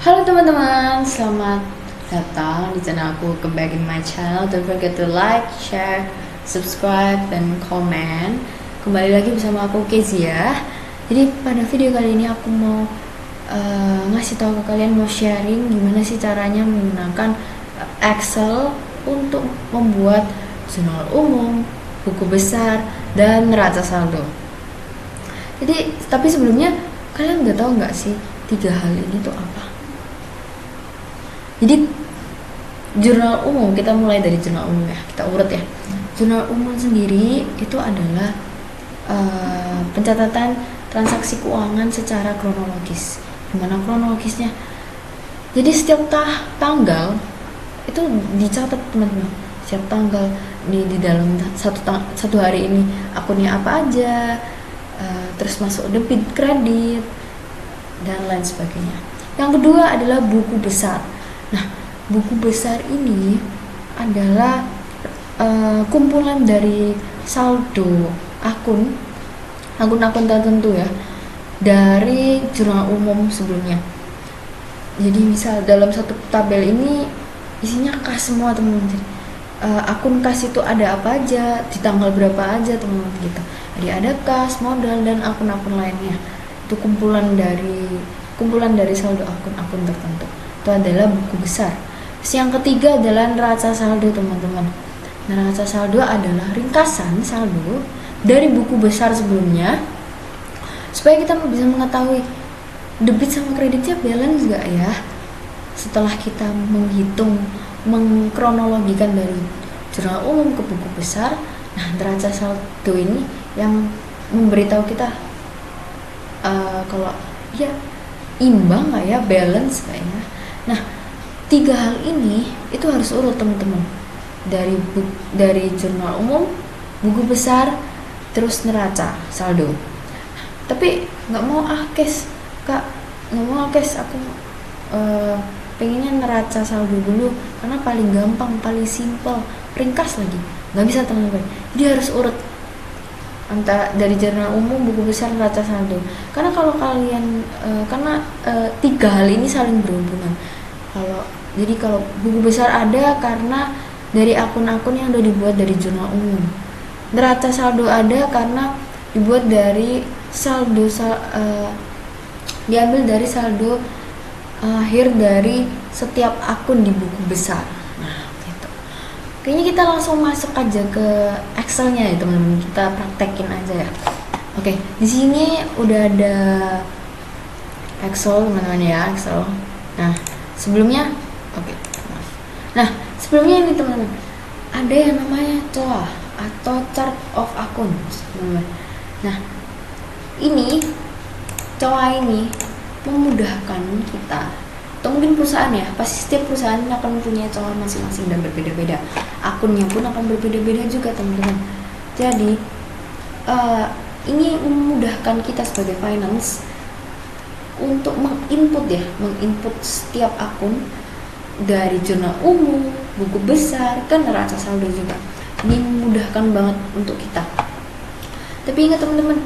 Halo teman-teman, selamat datang di channel aku. Welcome back in my channel. Don't forget to like, share, subscribe, dan komen. Kembali lagi bersama aku Kezia. Jadi pada video kali ini aku mau ngasih tahu ke kalian, mau sharing gimana sih caranya menggunakan Excel untuk membuat jurnal umum, buku besar, dan neraca saldo. Jadi tapi sebelumnya kalian udah tahu nggak sih tiga hal ini tuh apa? Jadi jurnal umum, kita mulai dari jurnal umum ya, kita urut ya. Jurnal umum sendiri itu adalah pencatatan transaksi keuangan secara kronologis. Gimana kronologisnya? Jadi setiap tanggal itu dicatat teman-teman. Setiap tanggal di dalam satu hari ini akunnya apa aja, terus masuk debit, kredit, dan lain sebagainya. Yang kedua adalah buku besar. Nah, buku besar ini adalah kumpulan dari saldo akun-akun tertentu ya, dari jurnal umum sebelumnya. Jadi misal dalam satu tabel ini isinya kas semua teman-teman. Jadi, akun kas itu ada apa aja, di tanggal berapa aja teman-teman gitu. Jadi ada kas, modal, dan akun-akun lainnya. Itu kumpulan dari saldo akun-akun tertentu. Itu adalah buku besar. Terus yang ketiga adalah neraca saldo teman-teman. Neraca saldo adalah ringkasan saldo dari buku besar sebelumnya, supaya kita bisa mengetahui debit sama kreditnya balance gak ya, setelah kita mengkronologikan dari jurnal umum ke buku besar. Nah, neraca saldo ini yang memberitahu kita kalau ya imbang gak ya, balance gak ya. Nah, tiga hal ini itu harus urut teman-teman, dari jurnal umum, buku besar, terus neraca saldo. Tapi nggak mau kak, nggak mau aku pengennya neraca saldo dulu karena paling gampang, paling simple, ringkas lagi. Nggak bisa teman-teman, jadi harus urut antara dari jurnal umum, buku besar, neraca saldo. Karena kalau kalian tiga hal ini saling berhubungan. Kalau buku besar ada karena dari akun-akun yang udah dibuat dari jurnal umum. Neraca saldo ada karena dibuat dari diambil dari saldo akhir dari setiap akun di buku besar. Nah, gitu. Kayaknya kita langsung masuk aja ke Excel-nya ya teman-teman. Kita praktekin aja ya. Oke, di sini udah ada Excel teman-teman ya, Excel. Nah, sebelumnya ini teman-teman, ada yang namanya COA atau chart of accounts teman-teman. Nah, ini COA ini memudahkan kita, atau mungkin perusahaan ya, pasti setiap perusahaan akan punya COA masing-masing dan berbeda-beda. Akunnya pun akan berbeda-beda juga teman-teman. Jadi ini memudahkan kita sebagai finance untuk menginput setiap akun dari jurnal umum, buku besar, kan neraca saldo juga. Ini memudahkan banget untuk kita. Tapi ingat teman-teman,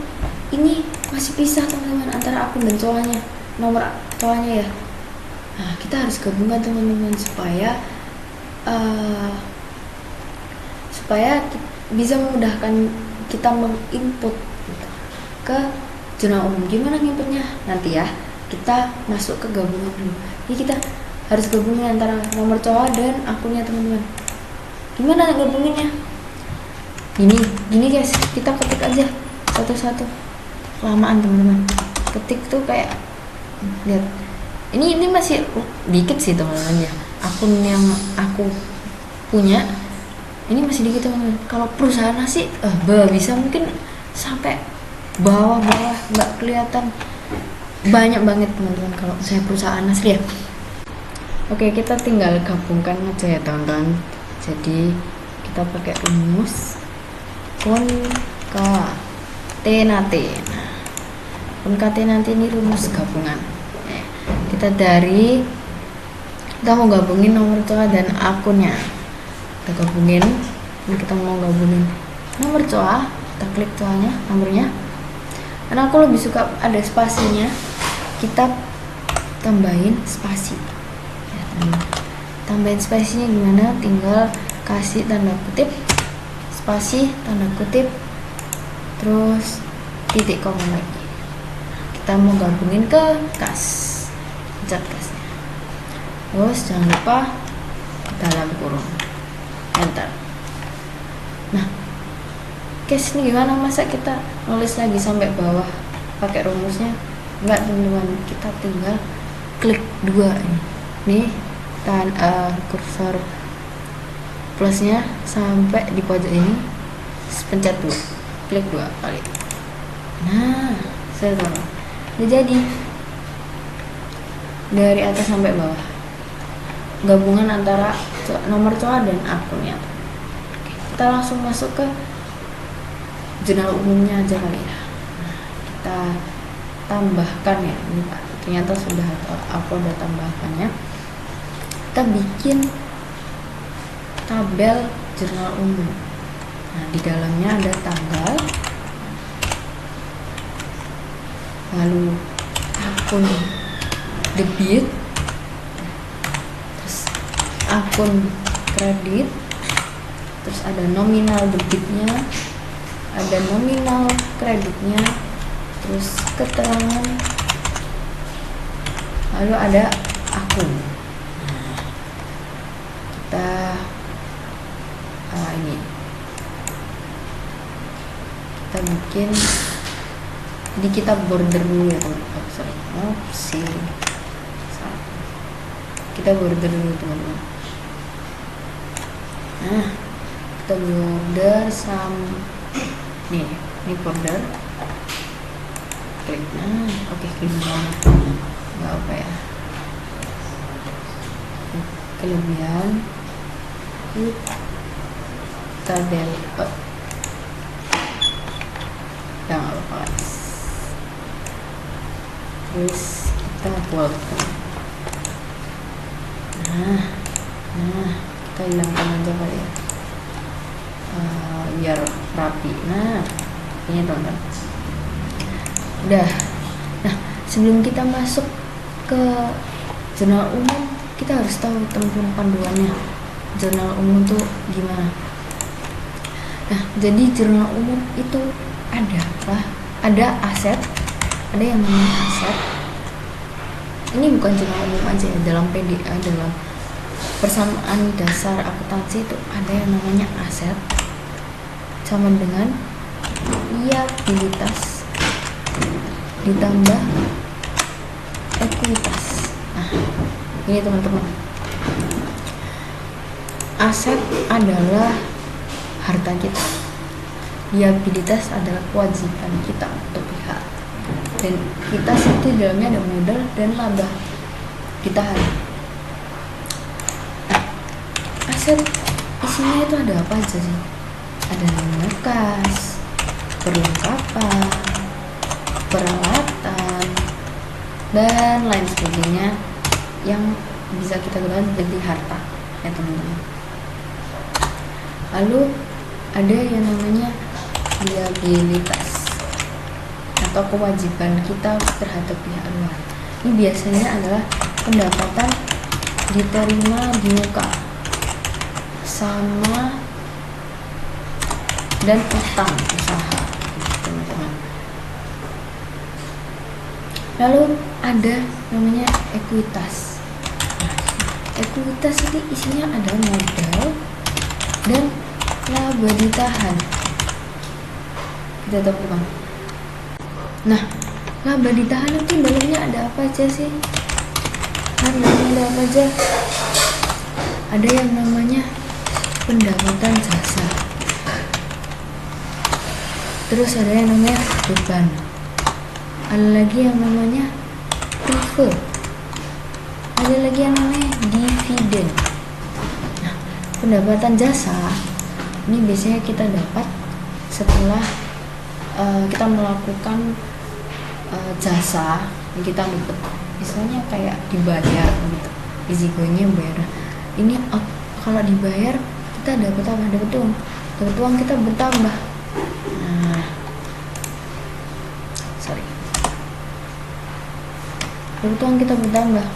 ini masih pisah teman-teman antara akun dan COA-nya, nomor COA-nya ya. Nah, kita harus gabungkan teman-teman supaya bisa memudahkan kita menginput ke jurnal umum. Gimana nginputnya? Nanti ya, kita masuk ke gabungan dulu. Jadi kita harus gabungin antara nomor COA dan akunnya teman-teman. Gimana gabunginnya? Gini guys, kita ketik aja satu-satu. Kelamaan teman-teman. Ketik tuh kayak lihat. Ini masih dikit sih teman-teman ya. Akun yang aku punya ini masih dikit teman-teman. Kalau perusahaan sih bisa mungkin sampai bawah-bawah, nggak kelihatan, banyak banget teman-teman kalau saya perusahaan asli ya. Oke, kita tinggal gabungkan aja ya teman-teman. Jadi kita pakai rumus koncatenate. Nah, koncatenate ini rumus gabungan. Kita mau gabungin nomor COA dan akunnya. Kita gabungin. Ini kita mau gabungin nomor COA. Kita klik COA-nya, nomornya. Karena aku lebih suka ada spasinya. Kita tambahin spasi ya, tambahin spasinya gimana, tinggal kasih tanda kutip, spasi, tanda kutip, terus titik koma lagi. Kita mau gabungin ke kas, pencet kasnya, terus jangan lupa dalam kurung, enter. Nah, case ini gimana, masa kita nulis lagi sampai bawah pakai rumusnya? Enggak teman-teman, kita tinggal klik 2 nih kursor plusnya sampai di pojok ini, pencet 2, klik 2 kali. Nah, udah jadi dari atas sampai bawah gabungan antara nomor COA dan akunnya. Oke, kita langsung masuk ke jurnal umumnya aja kali ya. Nah, kita tambahkan ya, ini Pak, ternyata sudah aku udah tambahkannya. Kita bikin tabel jurnal umum. Nah, di dalamnya ada tanggal, lalu akun debit, terus akun kredit, terus ada nominal debitnya, ada nominal kreditnya, terus keterangan, lalu ada akun. Kita ini kita bikin, jadi kita border dulu ya teman-teman. Kita border dulu teman-teman. Nah, kita border ini border, klik. Nah, oke, klik banget, nggak apa ya, kelebihan kita delete, nggak apa-apa, terus kita bold. Nah kita hilangkan aja kali ya, biar rapi. Nah, ini teman-teman udah. Nah, sebelum kita masuk ke jurnal umum, kita harus tahu teman-teman panduannya jurnal umum tuh gimana. Nah, jadi jurnal umum itu ada apa? Ada aset, ada yang namanya aset. Ini bukan jurnal umum aja ya, dalam PDA, dalam persamaan dasar akuntansi itu ada yang namanya aset sama dengan liabilitas ditambah ekuitas. Nah, ini teman-teman, aset adalah harta kita, liabilitas adalah kewajiban kita untuk pihak, dan kita itu dalamnya ada modal dan laba ditahan. Nah, aset isinya itu ada apa aja sih? Ada nilai kas, perlengkapan, peralatan, dan lain sebagainya yang bisa kita gunakan jadi harta ya teman-teman. Lalu ada yang namanya liabilitas atau kewajiban kita terhadap pihak luar. Ini biasanya adalah pendapatan diterima di muka sama dan utang usaha, teman-teman. Lalu ada namanya ekuitas. Nah, ekuitas itu isinya ada modal dan laba ditahan. Kita tahu kan? Nah, laba ditahan itu dalamnya ada apa aja sih? Ada apa aja? Ada yang namanya pendapatan jasa. Terus ada yang namanya beban. Ada lagi yang namanya prive. Ada lagi yang namanya dividen. Nah, pendapatan jasa ini biasanya kita dapat setelah kita melakukan jasa yang kita dapat, misalnya kayak dibayar gitu, risikonya bayar. Ini kalau dibayar kita dapat apa? Dapat uang kita bertambah. Nah, kebutuhan kita bertambah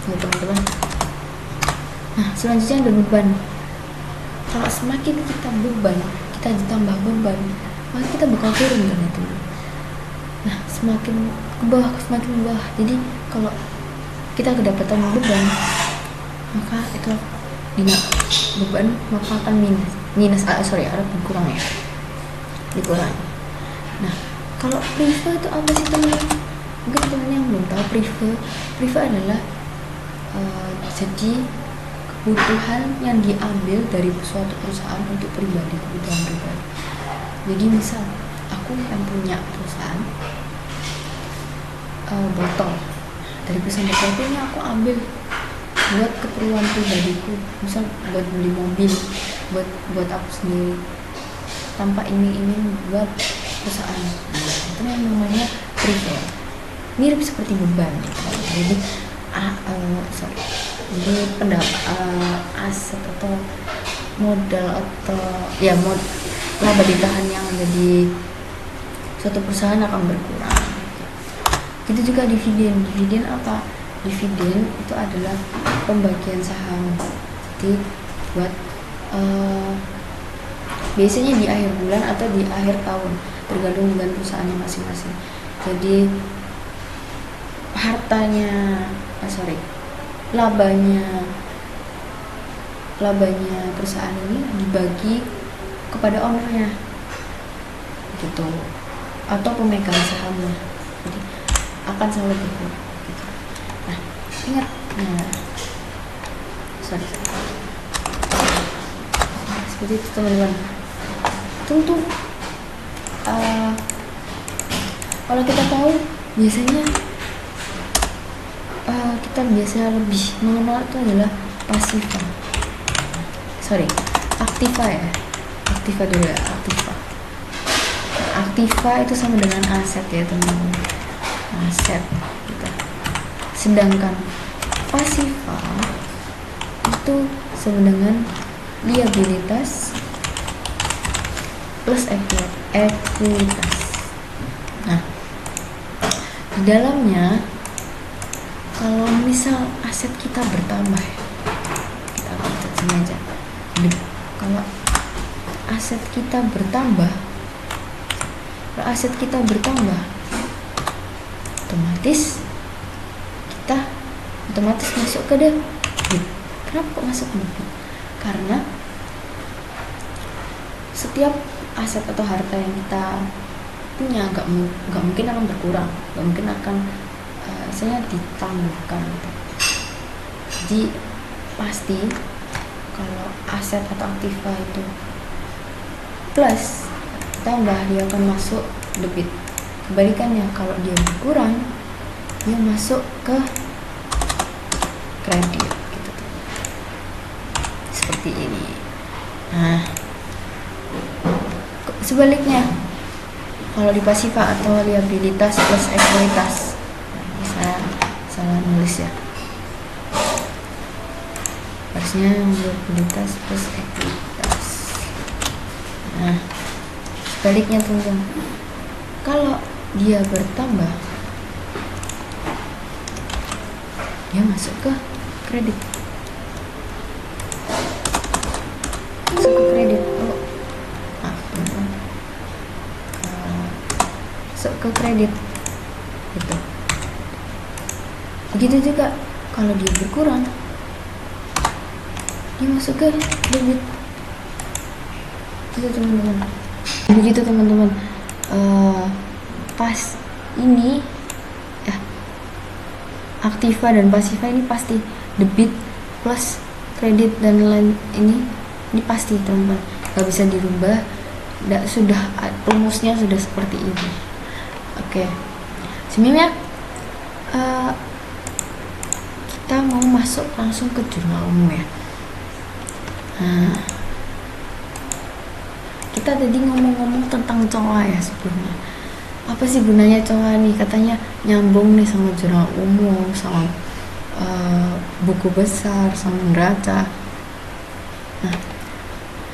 ya teman-teman. Nah selanjutnya ada beban. Kalau semakin kita ditambah beban, maka kita bakal turun kan ya teman. Nah semakin ke bawah. Jadi kalau kita kedapatan beban, maka itu beban maka akan ada berkurang ya, dikurangi. Nah kalau prive itu apa sih teman-teman? Mungkin teman yang belum tahu, prive adalah jadi kebutuhan yang diambil dari suatu perusahaan untuk kebutuhan pribadi. Jadi misal aku yang punya perusahaan botol, dari perusahaan botol ini aku ambil buat keperluan pribadiku, misal buat beli mobil, buat aku sendiri, tanpa iming-iming buat perusahaan. Itu yang namanya prive. Mirip seperti beban gitu. Jadi aset atau modal atau ya laba ditahan yang ada di suatu perusahaan akan berkurang. Itu juga dividen apa? Dividen itu adalah pembagian saham. Jadi buat biasanya di akhir bulan atau di akhir tahun, tergantung dengan perusahaannya masing-masing. Jadi labanya perusahaan ini dibagi kepada ownernya gitu, atau pemegang sahamnya. Jadi akan selalu berkurang gitu. Nah ingat, seperti itu teman-teman. Tentu kalau kita tahu biasanya kita biasa lebih mengenal itu adalah aktiva dulu ya. Aktiva itu sama dengan aset ya teman-teman, aset gitu. Sedangkan pasiva itu sama dengan liabilitas plus ekuitas. Nah di dalamnya, kalau misal aset kita bertambah, kita catat sini aja. Kalau aset kita bertambah, otomatis masuk ke debit. Kenapa kok masuk ke debit? Karena setiap aset atau harta yang kita punya nggak mungkin akan berkurang, nggak mungkin akan saya ditambahkan gitu. Jadi pasti kalau aset atau aktiva itu plus tambah, dia akan masuk debit. Kebalikannya, kalau dia berkurang, dia masuk ke kredit gitu. Seperti ini. Nah sebaliknya, kalau di pasiva atau liabilitas plus ekuitas, saya salah nulis ya, harusnya liabilitas plus ekuitas. Nah sebaliknya teman-teman, kalau dia bertambah, dia masuk ke kredit. Masuk ke kredit gitu. Begitu juga kalau dia berkurang, dia masuk ke debit. Begitu teman-teman. Pas ini ya, aktiva dan pasiva ini pasti debit plus kredit dan lain ini pasti teman-teman, gak bisa dirubah. Sudah rumusnya sudah seperti ini. Oke, sebenarnya kita mau masuk langsung ke jurnal umum ya. Nah, kita tadi ngomong-ngomong tentang COA ya sebelumnya. Apa sih gunanya COA nih? Katanya nyambung nih sama jurnal umum, sama buku besar, sama neraca. Nah,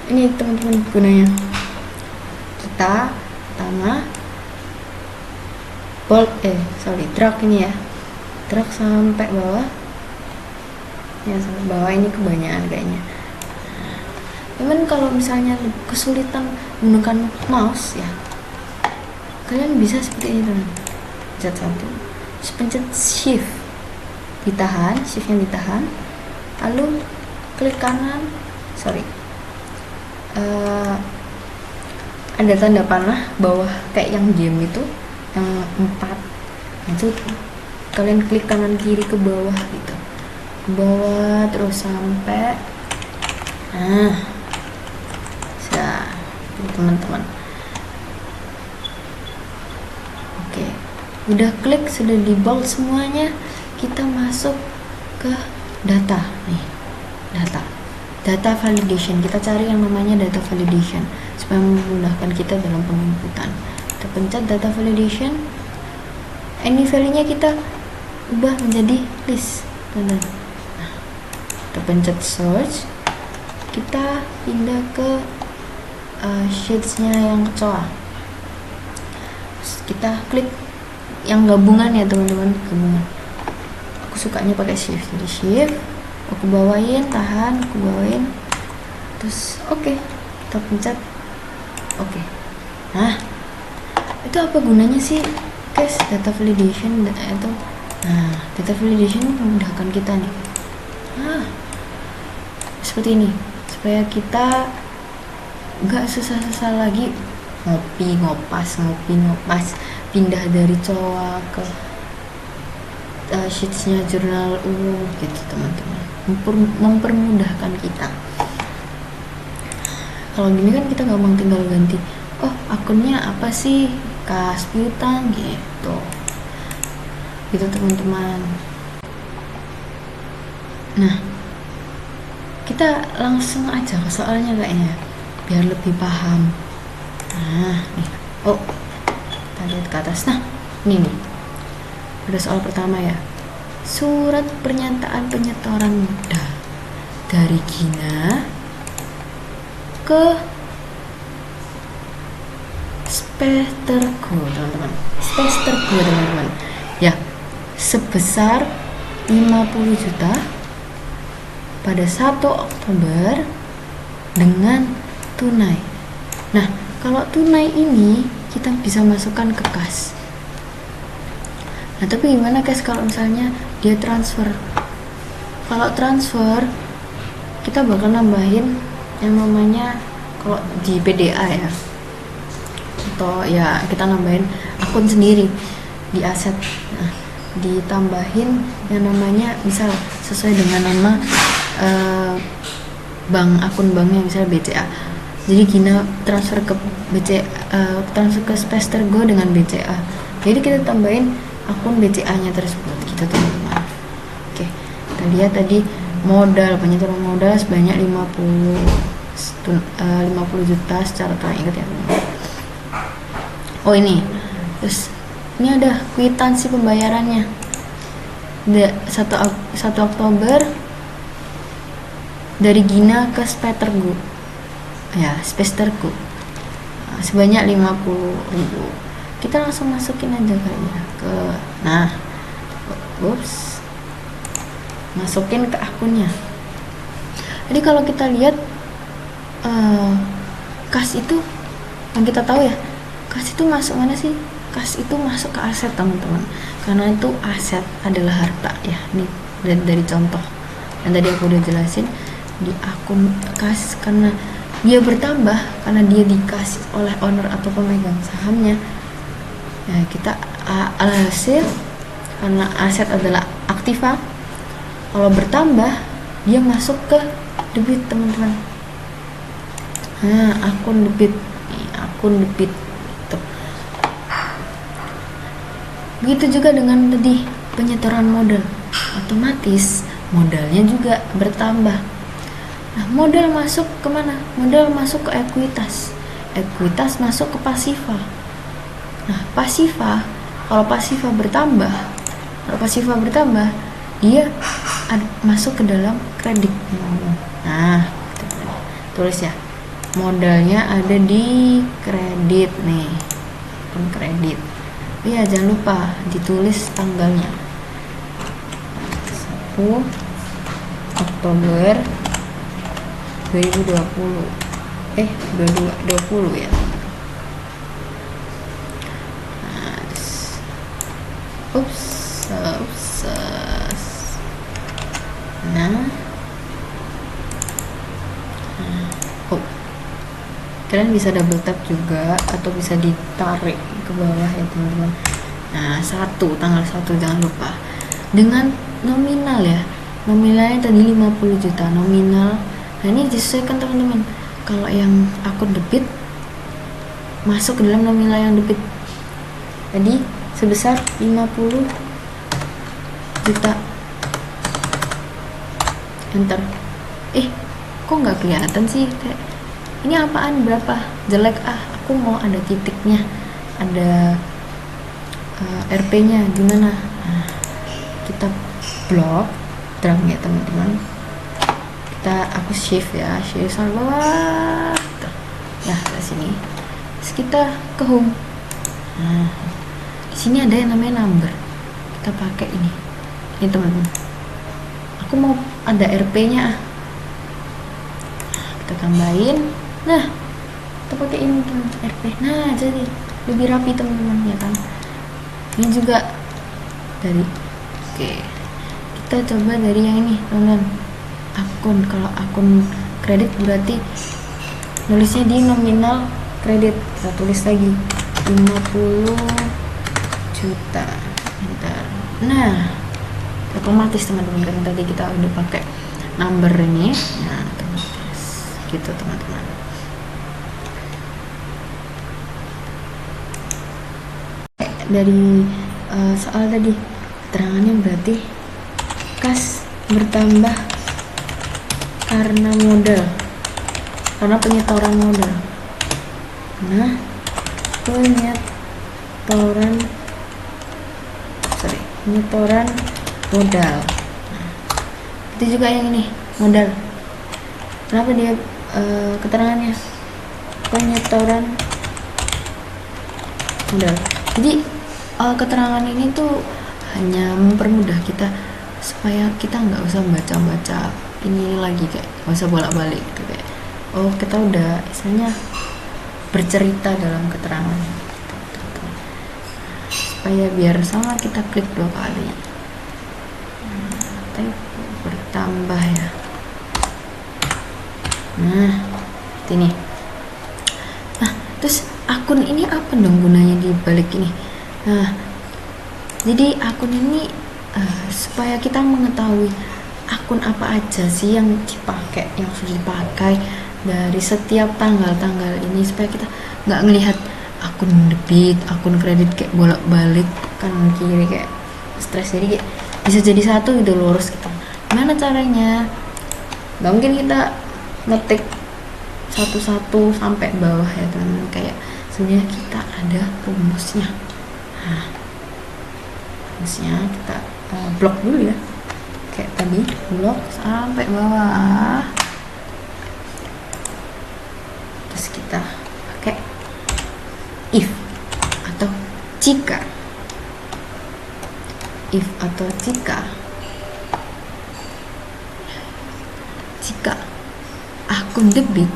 ini teman-teman gunanya. Kita pertama drag ini ya, drag sampai bawah ya, sampai bawah. Ini kebanyakan kayaknya. Cuman kalau misalnya kesulitan menggunakan mouse ya, kalian bisa seperti ini teman. Pencet 1, terus pencet shift, ditahan, shiftnya ditahan, lalu klik kanan, ada tanda panah bawah kayak yang game itu, yang 4, itu kalian klik kanan kiri ke bawah gitu, ke bawah terus sampai teman-teman. Oke, udah klik, sudah di bold semuanya, kita masuk ke data nih, data validation. Kita cari yang namanya data validation supaya memudahkan kita dalam penginputan. Kita pencet data validation, ini value-nya kita ubah menjadi list. Nah, kita pencet search, kita pindah ke sheets-nya yang kecoa. Kita klik yang gabungan ya teman-teman, gabungan. Aku sukanya pakai shift, jadi shift, aku bawain, tahan, aku bawain, terus oke, kita pencet oke. Nah, itu apa gunanya sih guys, data validation itu? Nah, data validation memudahkan kita nih. Seperti ini, supaya kita nggak susah-susah lagi ngopi ngopas, pindah dari coa ke sheetsnya jurnal umum gitu teman-teman. Mempermudahkan kita. Kalau gini kan kita gampang tinggal ganti, oh akunnya apa sih, kas piutang gitu teman-teman. Nah, kita langsung aja ke soalnya kayaknya biar lebih paham. Nah nih, kita lihat ke atas. Nah ini nih, ada soal pertama ya, surat pernyataan penyetoran modal dari Gina ke Spestergo teman-teman ya, sebesar 50 juta pada 1 Oktober dengan tunai. Nah, kalau tunai ini kita bisa masukkan ke kas. Nah, tapi gimana guys kalau misalnya dia transfer? Kalau transfer kita bakal nambahin yang namanya, kalau di PDA ya, atau ya kita nambahin akun sendiri di aset. Nah, ditambahin yang namanya misal sesuai dengan nama bank, akun banknya misalnya BCA. Jadi Gina transfer ke transfer ke Spestergo dengan BCA. Jadi kita tambahin akun BCA-nya tersebut gitu teman-teman. Oke, kita lihat tadi modal, penyetoran modal sebanyak 50 juta secara teringat ya teman-teman. Oh ini, terus ini ada kwitansi pembayarannya. 1 Oktober dari Gina ke Spestergo. Ya, Spestergo. Sebanyak 50.000. Kita langsung masukin aja kayaknya ke, masukin ke akunnya. Jadi kalau kita lihat kas itu yang kita tahu ya, kas itu masuk mana sih? Kas itu masuk ke aset teman-teman, karena itu aset adalah harta ya. Nih dari contoh yang tadi aku udah jelasin, di akun kas karena dia bertambah karena dia dikasih oleh owner atau pemegang sahamnya. Nah, kita alhasil karena aset adalah aktiva, kalau bertambah dia masuk ke debit teman-teman. Nah, akun debit gitu. Begitu juga dengan tadi penyetoran modal, otomatis modalnya juga bertambah. Nah, modal masuk kemana? Modal masuk ke ekuitas masuk ke pasifa. Nah, kalau pasifa bertambah dia masuk ke dalam kredit. Nah, tulis ya, modalnya ada di kredit nih, kredit. Iya, jangan lupa ditulis tanggalnya. Oktober 2020 22 ya. Nah, ups. Nah, oh, kalian bisa double tap juga atau bisa ditarik ke bawah ya teman-teman. Nah, tanggal 1 jangan lupa. Dengan nominal ya. Nominalnya tadi 50 juta nominal. Nah, ini disesuaikan teman-teman. Kalau yang akun debit masuk ke dalam nominal yang debit. Jadi sebesar 50 juta. Enter. Kok nggak kelihatan sih? Kayak ini apaan, berapa? Jelek aku mau ada titiknya, ada RP-nya gimana? Nah, kita blok terang ya teman-teman. Aku shift sampai bawah. Ya ke sini. Terus kita ke home. Nah, di sini ada yang namanya number. Kita pakai ini teman-teman. Aku mau ada RP-nya. Kita tambahin. Nah, kita pakai ini teman RP. Nah, jadi lebih rapi teman-teman ya kan. Ini juga dari kita coba dari yang ini teman-teman. Kalau akun kredit berarti nulisnya di nominal kredit. Kita tulis lagi 50 juta. Bentar. Nah, otomatis teman-teman, karena tadi kita udah pakai number ini. Nah, otomatis gitu teman-teman. Dari soal tadi keterangannya berarti kas bertambah karena penyetoran modal. Nah, penyetoran modal. Nah, itu juga yang ini modal. Kenapa dia keterangannya penyetoran modal? Jadi keterangan ini tuh hanya mempermudah kita supaya kita nggak usah baca ini lagi, kayak nggak usah bolak-balik gitu, kayak kita udah misalnya bercerita dalam keterangan supaya biar sama kita klik 2 kali. Bertambah ya. Nah, ini. Nah, terus akun ini apa dong gunanya di balik ini? Nah, jadi akun ini supaya kita mengetahui akun apa aja sih yang dipakai, yang sudah dipakai dari setiap tanggal-tanggal ini, supaya kita nggak ngelihat akun debit, akun kredit kayak bolak-balik kanan kiri kayak stres. Jadi kayak bisa jadi satu gitu, lurus gitu. Gimana caranya? Nggak mungkin kita ngetik satu-satu sampai bawah ya teman-teman, kayak sebenarnya kita ada rumusnya. Nah, rumusnya kita blok dulu ya, kayak tadi blok sampai bawah. Terus kita pakai if atau jika akun debit,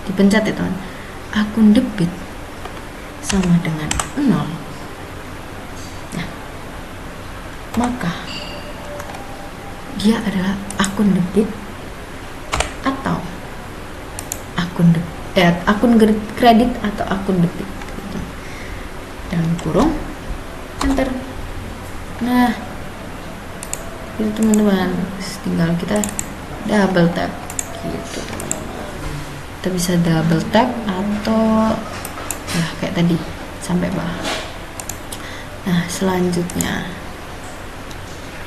dipencet ya teman, akun debit sama dengan 0, nah, maka dia adalah akun debit atau akun kredit atau akun debit gitu. Dalam kurung enter. Nah, itu teman-teman, tinggal kita double tap gitu teman-teman. Kita bisa double tap atau ya kayak tadi sampai bawah. Nah, selanjutnya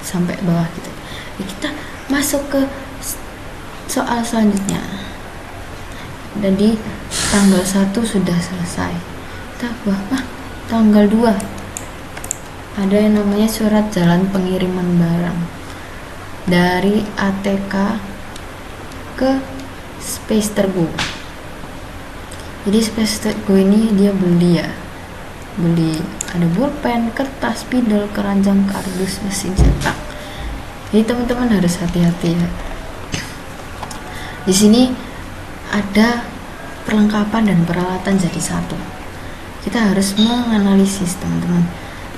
sampai bawah gitu. Kita masuk ke soal selanjutnya. Jadi tanggal 1 sudah selesai. Kita tanggal 2 ada yang namanya surat jalan pengiriman barang dari ATK ke Space Tergo. Jadi Space Tergo ini dia beli ada pulpen, kertas, spidol, keranjang, kardus, mesin cetak. Jadi teman-teman harus hati-hati ya. Di sini ada perlengkapan dan peralatan jadi satu. Kita harus menganalisis teman-teman,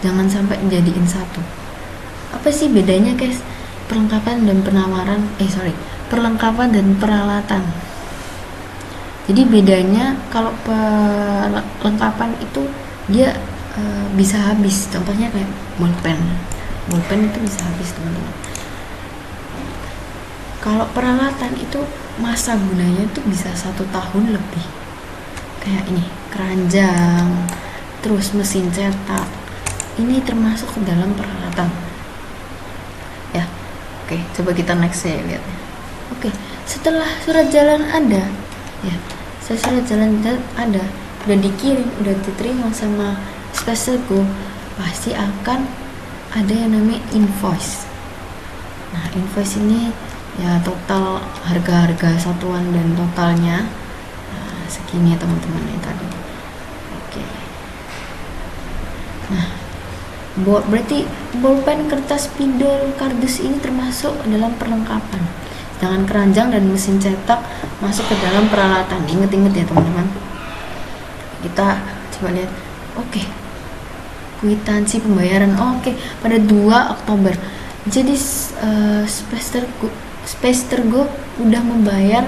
jangan sampai jadiin satu. Apa sih bedanya guys? Perlengkapan dan perlengkapan dan peralatan. Jadi bedanya kalau perlengkapan itu dia bisa habis. Contohnya kayak bolpen itu bisa habis teman-teman. Kalau peralatan itu masa gunanya itu bisa 1 tahun lebih. Kayak ini keranjang, terus mesin cetak, ini termasuk ke dalam peralatan ya. Oke, coba kita next ya lihat. Oke, setelah surat jalan ada ya, surat jalan ada, udah dikirim, udah diterima sama Space2Go, pasti akan ada yang namanya invoice. Nah, invoice ini ya total harga satuan dan totalnya segini ya teman-teman ya tadi. Oke. Nah, berarti bolpen, kertas, spidol, kardus ini termasuk dalam perlengkapan. Sedangkan keranjang dan mesin cetak masuk ke dalam peralatan. Ingat-ingat ya teman-teman. Kita coba lihat. Oke. Kwitansi pembayaran. Oke, pada 2 Oktober. Jadi Space2Go udah membayar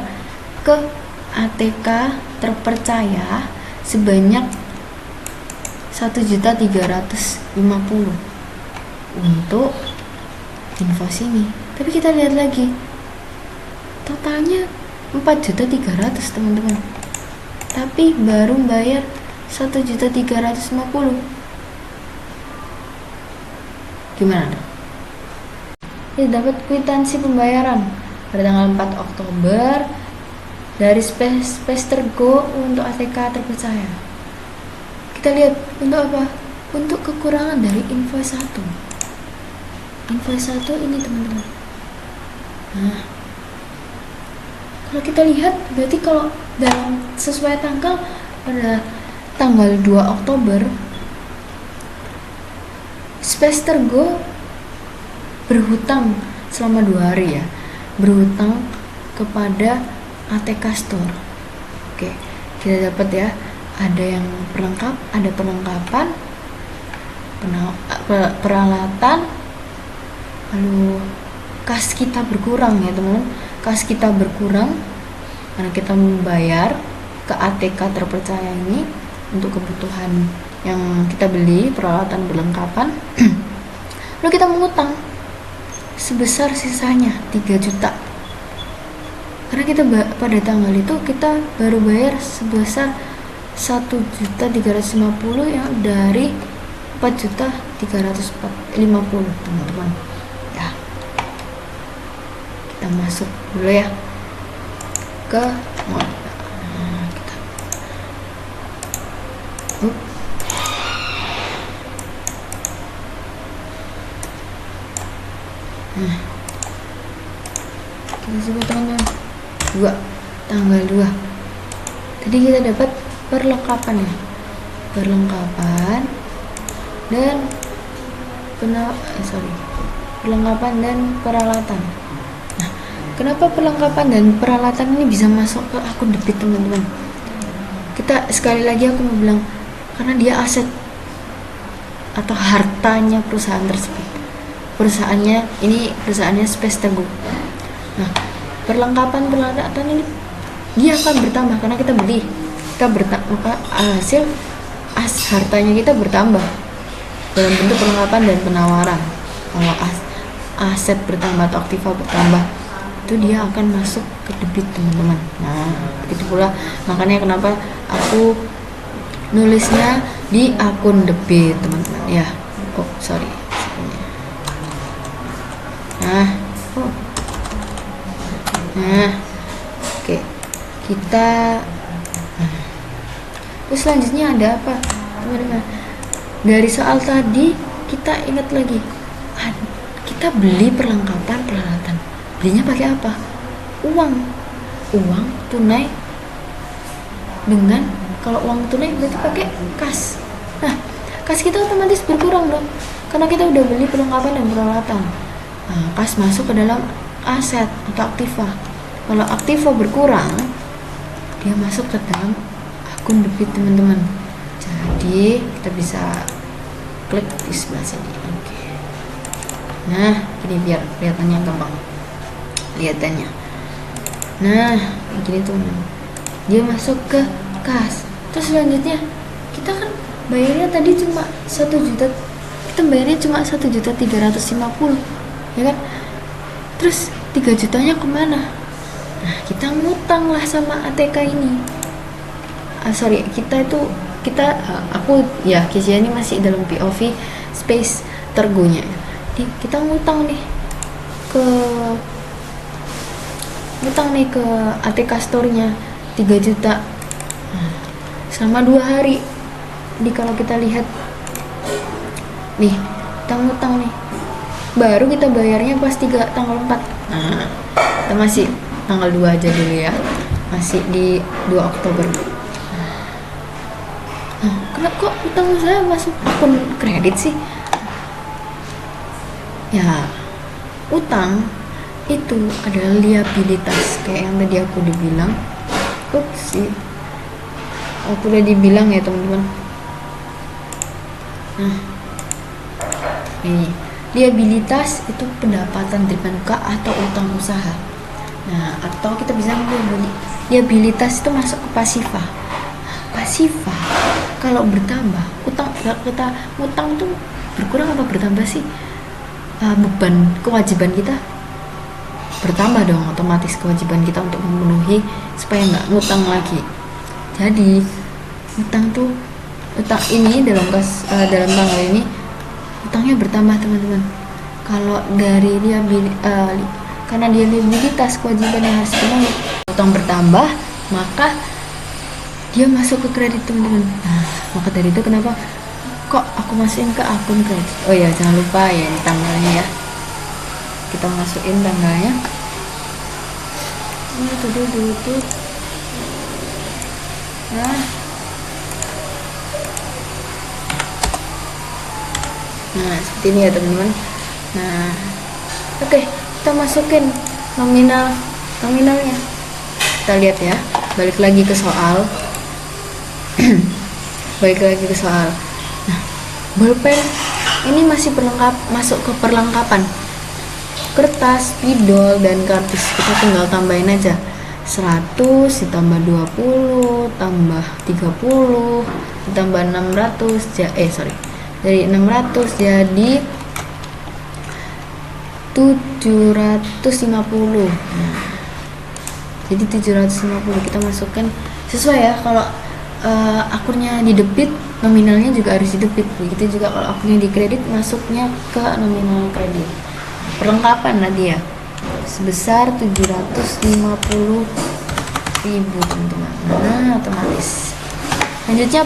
ke ATK terpercaya sebanyak 1.350.000 untuk invoice ini. Tapi kita lihat lagi, totalnya 4.300.000 teman-teman. Tapi baru bayar 1.350.000. Gimana? Kita dapat kwitansi pembayaran pada tanggal 4 Oktober dari Space2Go untuk ATK terpercaya. Kita lihat untuk apa? Untuk kekurangan dari invoice 1. Invoice 1 ini teman-teman. Nah, kalau kita lihat berarti kalau dalam sesuai tanggal pada tanggal 2 Oktober Space2Go berhutang selama 2 hari ya, berhutang kepada ATK Store. Oke, kita dapat ya, ada yang ada perlengkapan, peralatan, lalu kas kita berkurang ya teman-teman. Kas kita berkurang karena kita membayar ke ATK terpercaya ini untuk kebutuhan yang kita beli, peralatan perlengkapan. Lalu kita mengutang sebesar sisanya 3 juta. Karena kita pada tanggal itu kita baru bayar sebesar 1.350.000 yang dari 4.350.000 teman-teman ya. Kita masuk dulu ya ke kita sebut teman-teman tanggal 2 tadi kita dapat perlengkapan ya, perlengkapan dan peralatan. Nah, kenapa perlengkapan dan peralatan ini bisa masuk ke akun debit teman-teman? Kita sekali lagi aku mau bilang, karena dia aset atau hartanya perusahaan tersebut. Perusahaannya Space2Go. Nah, perlengkapan peralatan ini dia akan bertambah karena kita beli, maka hasil hartanya kita bertambah dalam bentuk perlengkapan dan penawaran. Kalau aset bertambah atau aktiva bertambah, itu dia akan masuk ke debit teman-teman. Nah, begitu pula makanya kenapa aku nulisnya di akun debit teman-teman ya. Oke, kita terus selanjutnya ada apa teman-teman? Dari soal tadi kita ingat lagi, kita beli perlengkapan peralatan, belinya pakai apa? Uang tunai. Dengan kalau uang tunai berarti pakai kas. Nah, kas kita otomatis berkurang dong, karena kita udah beli perlengkapan dan peralatan. kas masuk ke dalam aset atau aktiva. Kalau aktiva berkurang, dia masuk ke dalam akun debit teman-teman. Jadi kita bisa klik di sebelah sini. Oke. Nah, ini biar kelihatannya gampang. Lihatannya. Nah, gini tuh. Dia masuk ke kas. Terus selanjutnya kita kan bayarnya tadi cuma 1 juta. Kita bayarnya cuma 1.350.000, ya kan? Terus 3 jutanya kemana? Nah, kita ngutang lah sama ATK ini. Aku ya, Kezia ini masih dalam POV space tergonya. Kita ngutang nih ke ATK store-nya 3 juta. Selama 2 hari. Jadi kalau kita lihat nih, kita ngutang nih. Baru kita bayarnya pas tanggal 4. Nah, kita masih tanggal 2 aja dulu ya. Masih di 2 Oktober. Kenapa kok utang saya masuk akun kredit sih? Ya, utang itu adalah liabilitas, kayak yang tadi aku udah bilang. Aku udah dibilang ya teman-teman. Nah, ini liabilitas itu pendapatan dari muka atau utang usaha. Nah, atau kita bisa beli liabilitas itu masuk ke pasifa. Pasifa kalau bertambah, kita utang tuh berkurang apa bertambah sih? Beban kewajiban kita bertambah dong, otomatis kewajiban kita untuk memenuhi supaya nggak ngutang lagi. Jadi utang ini dalam tanggal ini utangnya bertambah teman-teman. Kalau dari karena dia liabilitas kewajiban yang harus dipenuhi, utang bertambah, maka dia masuk ke kredit teman-teman. Nah, maka dari itu kenapa kok aku masukin ke akun kredit. Oh ya, jangan lupa ya ini tanggalnya ya, kita masukin tanggalnya. Nah, seperti ini ya teman-teman. Nah, oke, kita masukin nominalnya. Kita lihat ya, balik lagi ke soal. Nah, bolpen ini masih masuk ke perlengkapan. Kertas, spidol, dan kartis kita tinggal tambahin aja. 100 ditambah 20 tambah 30 ditambah 600 dari 600 jadi 750. Nah, jadi 750 kita masukkan sesuai ya. Kalau akunnya di debit, nominalnya juga harus di debit. Begitu juga kalau akunnya di kredit, masuknya ke nominal kredit. Perlengkapan tadi ya sebesar 750.000 teman-teman. Nah, otomatis. Selanjutnya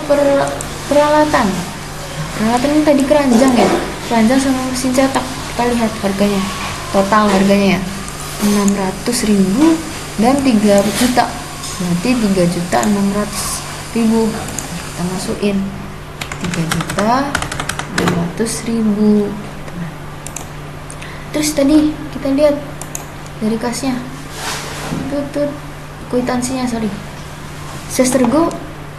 peralatan ini tadi keranjang sama mesin cetak. Kita lihat harganya, total harganya ya 600.000 dan 3 juta, berarti 3.600.000. Kita masukin 3.500.000. Terus tadi kita lihat dari kasnya, kwitansinya Sestergo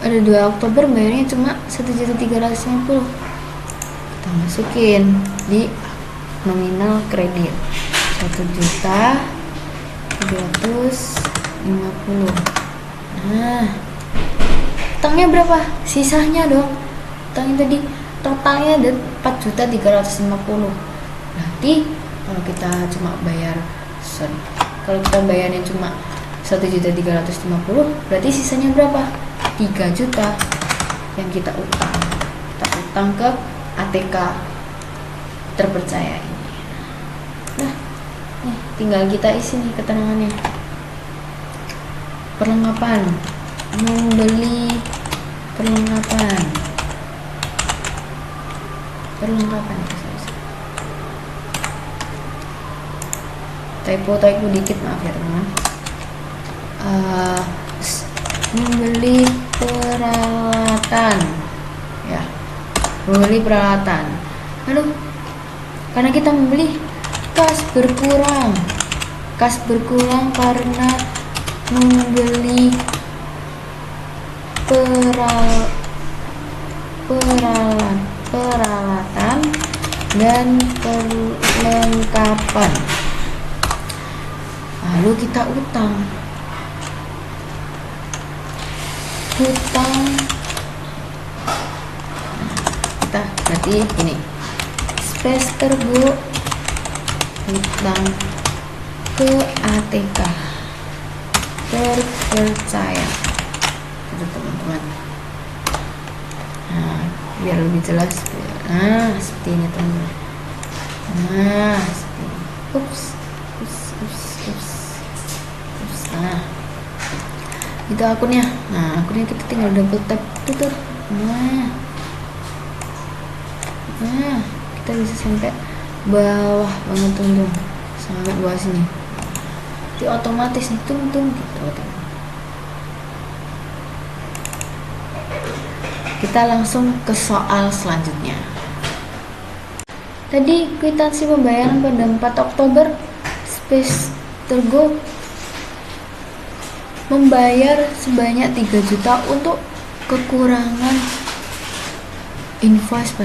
ada 2 Oktober bayarnya cuma 1.350.000. Kita masukin di nominal kredit 1.350.000. Nah, utangnya berapa? Sisanya dong. Utangnya tadi totalnya ada 4.350.000. Berarti kalau kita bayarnya cuma 1.350.000, berarti sisanya berapa? 3 juta yang kita utang. Kita utang ke ATK terpercaya ini. Nah, nih tinggal kita isi nih keterangannya. Perlengkapan, membeli perlengkapan. Typo dikit, maaf ya teman. Membeli peralatan ya, membeli peralatan. Lalu karena kita membeli Kas berkurang. Kas berkurang karena membeli peralatan dan perlengkapan. Lalu kita utang. Kita berarti ini Spestergo utang ke ATK terpercaya. Itu teman-teman. Nah, biar lebih jelas. Seperti ini teman-teman. Seperti ini. Ups. Nah, itu akunnya. Akunnya kita tinggal double tap tutur. Kita bisa sampai bawah banget teman-teman, sampai bawah sini. Jadi otomatis nih tung gitu. Kita langsung ke soal selanjutnya. Tadi kwitansi pembayaran pada 4 Oktober Spestergo membayar sebanyak 3 juta untuk kekurangan invoice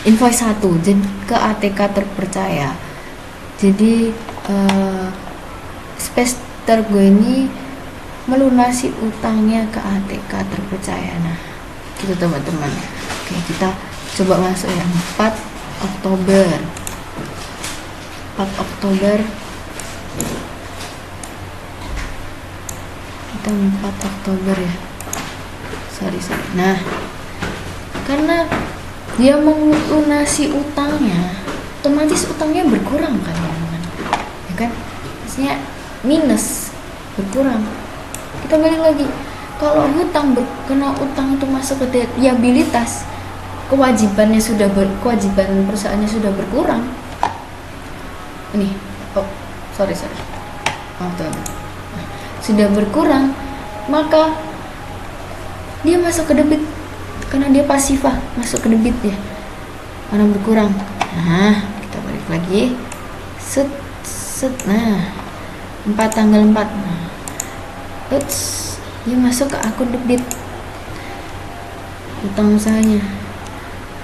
1 jadi ke ATK terpercaya. Jadi Spestergo ini melunasi utangnya ke ATK terpercaya. Nah, gitu teman-teman. Oke, kita coba masuk ya. 4 Oktober kita 4 Oktober ya. Sorry. Nah, karena dia melunasi utangnya, otomatis utangnya berkurang kan teman-teman, ya kan? Maksudnya minus, berkurang. Kita balik lagi, kalau kena utang itu masuk ke liabilitas, kewajiban perusahaannya sudah berkurang. Ini, sorry. Sudah berkurang, maka dia masuk ke debit. Karena dia pasifah, masuk ke debit ya, karena berkurang. Nah, kita balik lagi. Nah, tanggal 4. Dia masuk ke akun debit. Utang usahanya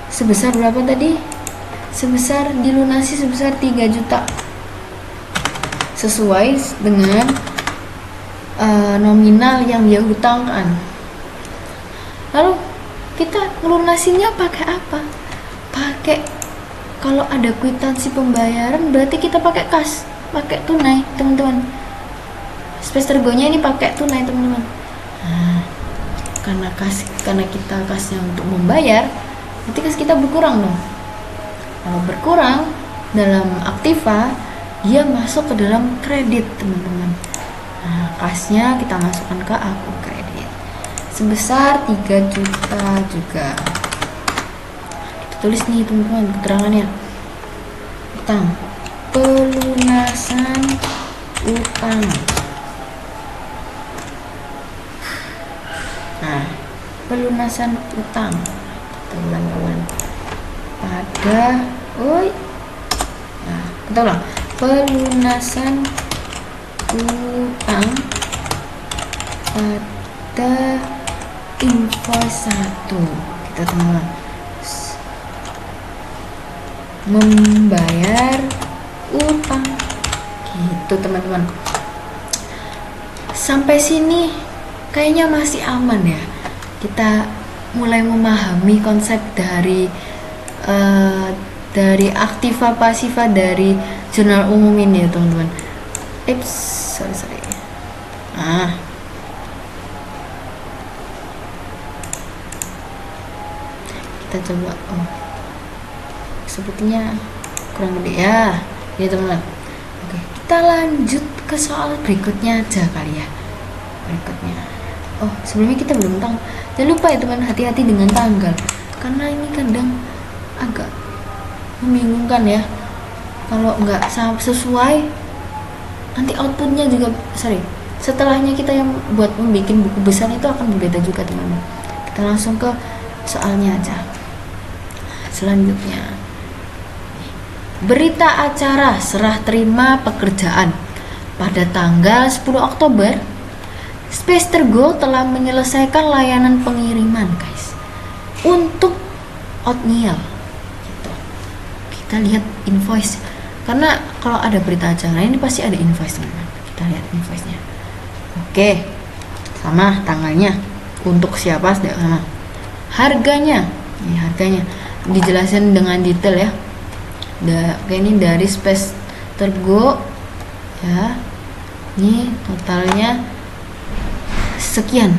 sebesar berapa tadi? Dilunasi sebesar 3 juta. Sesuai dengan nominal yang dia hutangkan. Lalu kita ngelunasinya pakai apa? Kalau ada kwitansi pembayaran berarti kita pakai kas, pakai tunai teman-teman. Spestergo-nya ini pakai tunai teman-teman. Nah, karena kita kasnya untuk membayar, berarti kas kita berkurang dong. Kalau berkurang dalam aktiva, dia masuk ke dalam kredit teman-teman. Nah, kasnya kita masukkan ke akun kredit sebesar 3 juta juga. Kita tulis nih teman-teman keterangannya. Utang, pelunasan utang. Nah, pelunasan utang teman-teman pada kita ulang. Pelunasan utang pada invoice 1. Kita teman-teman membayar utang gitu teman-teman. Sampai sini kayaknya masih aman ya. Kita mulai memahami konsep dari aktiva pasiva dari jurnal umum ini ya teman-teman. Sorry. Kita coba. Sepertinya kurang gede ya teman-teman. Oke, kita lanjut ke soal berikutnya aja kali ya. Sebelumnya kita belum tahu. Jangan lupa ya teman, hati-hati dengan tanggal, karena ini kadang agak membingungkan ya. Kalau nggak sesuai, nanti outputnya juga setelahnya kita yang buat membuat buku besar itu akan berbeda juga teman-teman. Kita langsung ke soalnya aja. Selanjutnya Berita acara serah terima pekerjaan. Pada tanggal 10 Oktober, Space Tergo telah menyelesaikan layanan pengiriman, guys, untuk oatmeal. Gitu. Kita lihat invoice. Karena kalau ada berita acara ini pasti ada invoice, teman-teman. Kita lihat invoice-nya. Oke. Sama tanggalnya. Untuk siapa tidak sama. Harganya. Ini harganya dijelasin dengan detail ya. Ini dari Space Tergo ya. Ini totalnya sekian.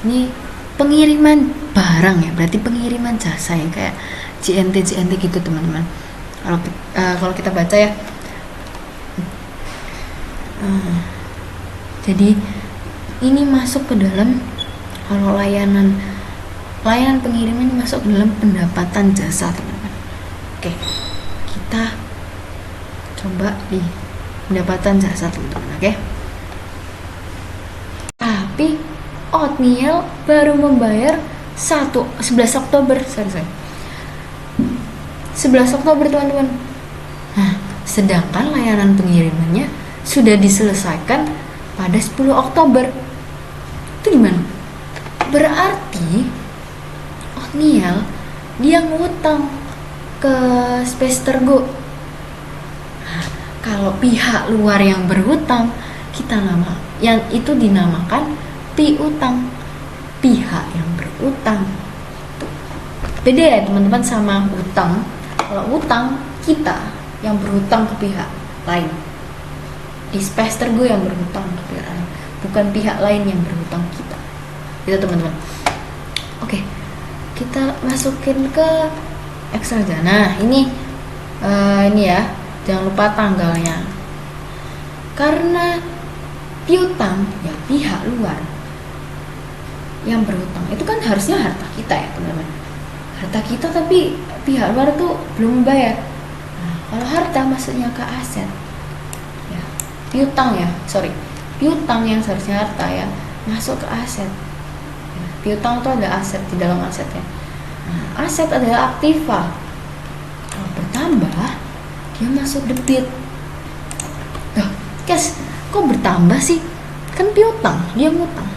Ini pengiriman barang ya, berarti pengiriman jasa ya, kayak JNT gitu, teman-teman. Kalau kita baca ya. Jadi ini masuk ke dalam, kalau layanan pengiriman ini masuk ke dalam pendapatan jasa, teman-teman. Oke, kita coba di pendapatan jasa, teman-teman. Oke. Tapi oatmeal baru membayar 11 Oktober, 11 Oktober, teman-teman. Nah, sedangkan layanan pengirimannya sudah diselesaikan pada 10 Oktober. Itu gimana? Berarti oatmeal dia ngutang ke Space Tergo. Nah, kalau pihak luar yang berhutang, yang itu dinamakan piutang, pihak yang berutang. Beda ya, teman-teman, sama utang. Kalau utang, kita yang berhutang ke pihak lain. Di Space Tergo yang berhutang ke pihak lain, bukan pihak lain yang berhutang kita. Itu, teman-teman. Oke, kita masukin ke Excel aja. Nah, ini ya, jangan lupa tanggalnya. Karena piutang ya pihak luar yang berhutang, itu kan harusnya harta kita ya, teman-teman. Harta kita, tapi pihak luar tuh belum membayar. Nah, kalau harta maksudnya ke aset ya, piutang yang seharusnya harta ya masuk ke aset ya. Piutang itu ada aset di dalam asetnya. Nah, aset adalah aktiva. Kalau bertambah, dia masuk debit. Loh, guys, kok bertambah sih? Kan piutang, dia ngutang.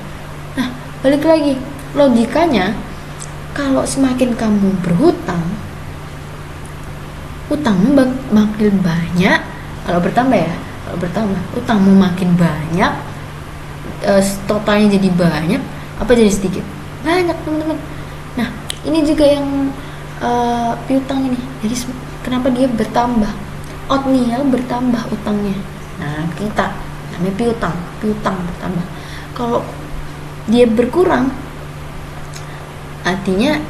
Nah, balik lagi, logikanya kalau semakin kamu berhutang, utangmu makin banyak. Kalau bertambah ya, utangmu makin banyak, totalnya jadi banyak, apa jadi sedikit? Banyak, teman-teman. Nah, ini juga yang piutang ini. Jadi kenapa dia bertambah? Oatmeal bertambah utangnya. Nah, kita namanya piutang bertambah. Kalau dia berkurang, artinya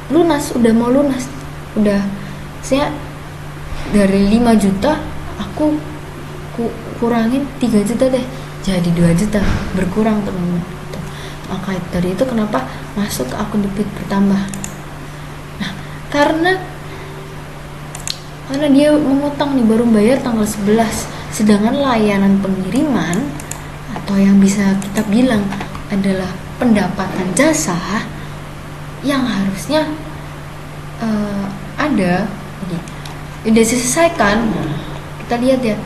udah saya dari 5 juta aku kurangin 3 juta deh, jadi 2 juta, berkurang, teman-teman. Maka dari itu kenapa masuk ke akun debit bertambah. Nah, karena dia mengutang nih, baru bayar tanggal 11, sedangkan layanan pengiriman atau yang bisa kita bilang adalah pendapatan jasa yang harusnya ada udah diselesaikan. Kita lihat ya,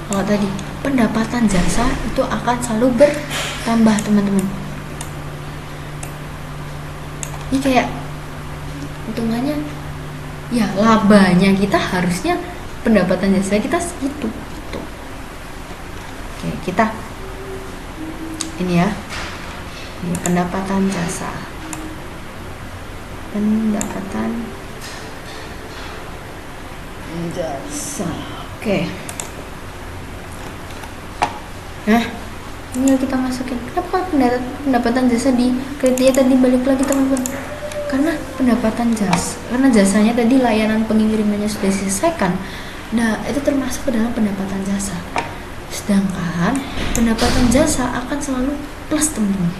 kalau tadi pendapatan jasa itu akan selalu bertambah, teman-teman. Ini kayak hitungannya ya, labanya kita harusnya pendapatan jasa kita segitu gitu. Oke, kita ini ya, ini pendapatan jasa. Oke. Nah, ini kita masukin. Kenapa pendapatan jasa di kriteria tadi balik lagi, teman-teman? Karena karena jasanya tadi layanan pengirimannya sudah diselesaikan. Nah, itu termasuk ke dalam pendapatan jasa. Sedangkan pendapatan jasa akan selalu plus, teman-teman.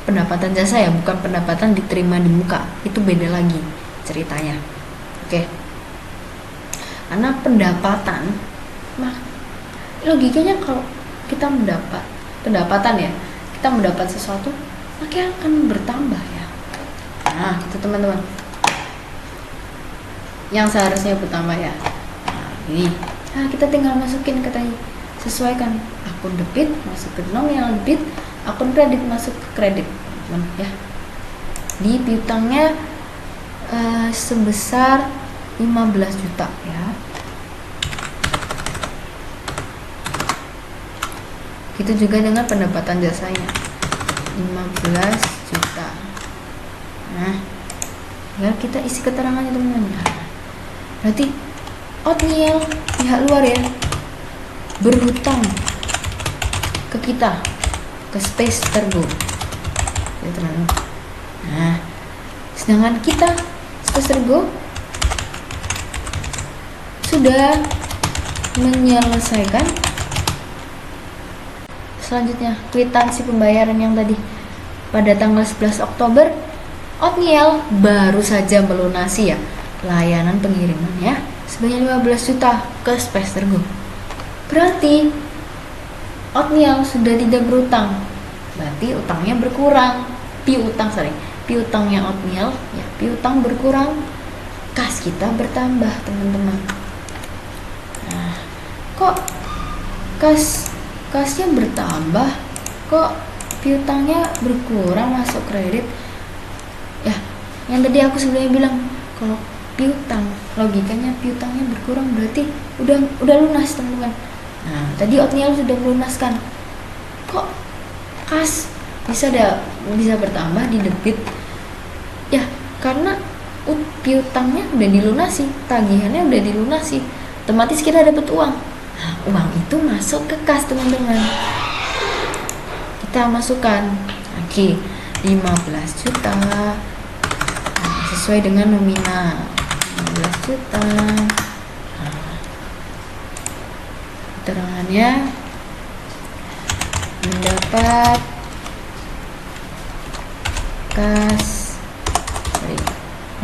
Pendapatan jasa ya, bukan pendapatan diterima di muka. Itu beda lagi ceritanya. Oke. Karena pendapatan, logikanya kalau kita mendapat pendapatan ya, kita mendapat sesuatu, maka akan bertambah ya. Nah, itu, teman-teman. yang seharusnya bertambah ya. Nah, kita tinggal masukin katanya, sesuaikan akun debit masuk ke nominal debit, akun kredit masuk ke kredit, ya. Di piutangnya sebesar 15 juta ya. Gitu juga dengan pendapatan jasanya 15 juta. Nah, ya kita isi keterangannya teman-teman. Berarti Otniel pihak luar ya berhutang ke kita, ke Space Tergo. Nah, sedangkan kita Space Tergo sudah menyelesaikan selanjutnya kwitansi pembayaran yang tadi pada tanggal 11 Oktober. Otniel baru saja melunasi ya layanan pengiriman ya sebanyak 15 juta ke Space Tergo. Berarti Otniel sudah tidak berutang, berarti utangnya berkurang. Piutangnya Otniel ya, piutang berkurang, kas kita bertambah teman-teman. Nah, kok kasnya bertambah, kok piutangnya berkurang masuk kredit ya? Yang tadi aku sebenarnya bilang kalau piutang, logikanya piutangnya berkurang berarti udah lunas teman-teman. Nah, tadi Otniel sudah melunaskan, kok kas bisa bertambah di debit ya? Karena piutangnya udah dilunasi, tagihannya udah dilunasi, otomatis kita dapat uang. Nah, uang itu masuk ke kas teman-teman, kita masukkan lagi 15 juta sesuai dengan nominal 15 juta. Keterangannya mendapat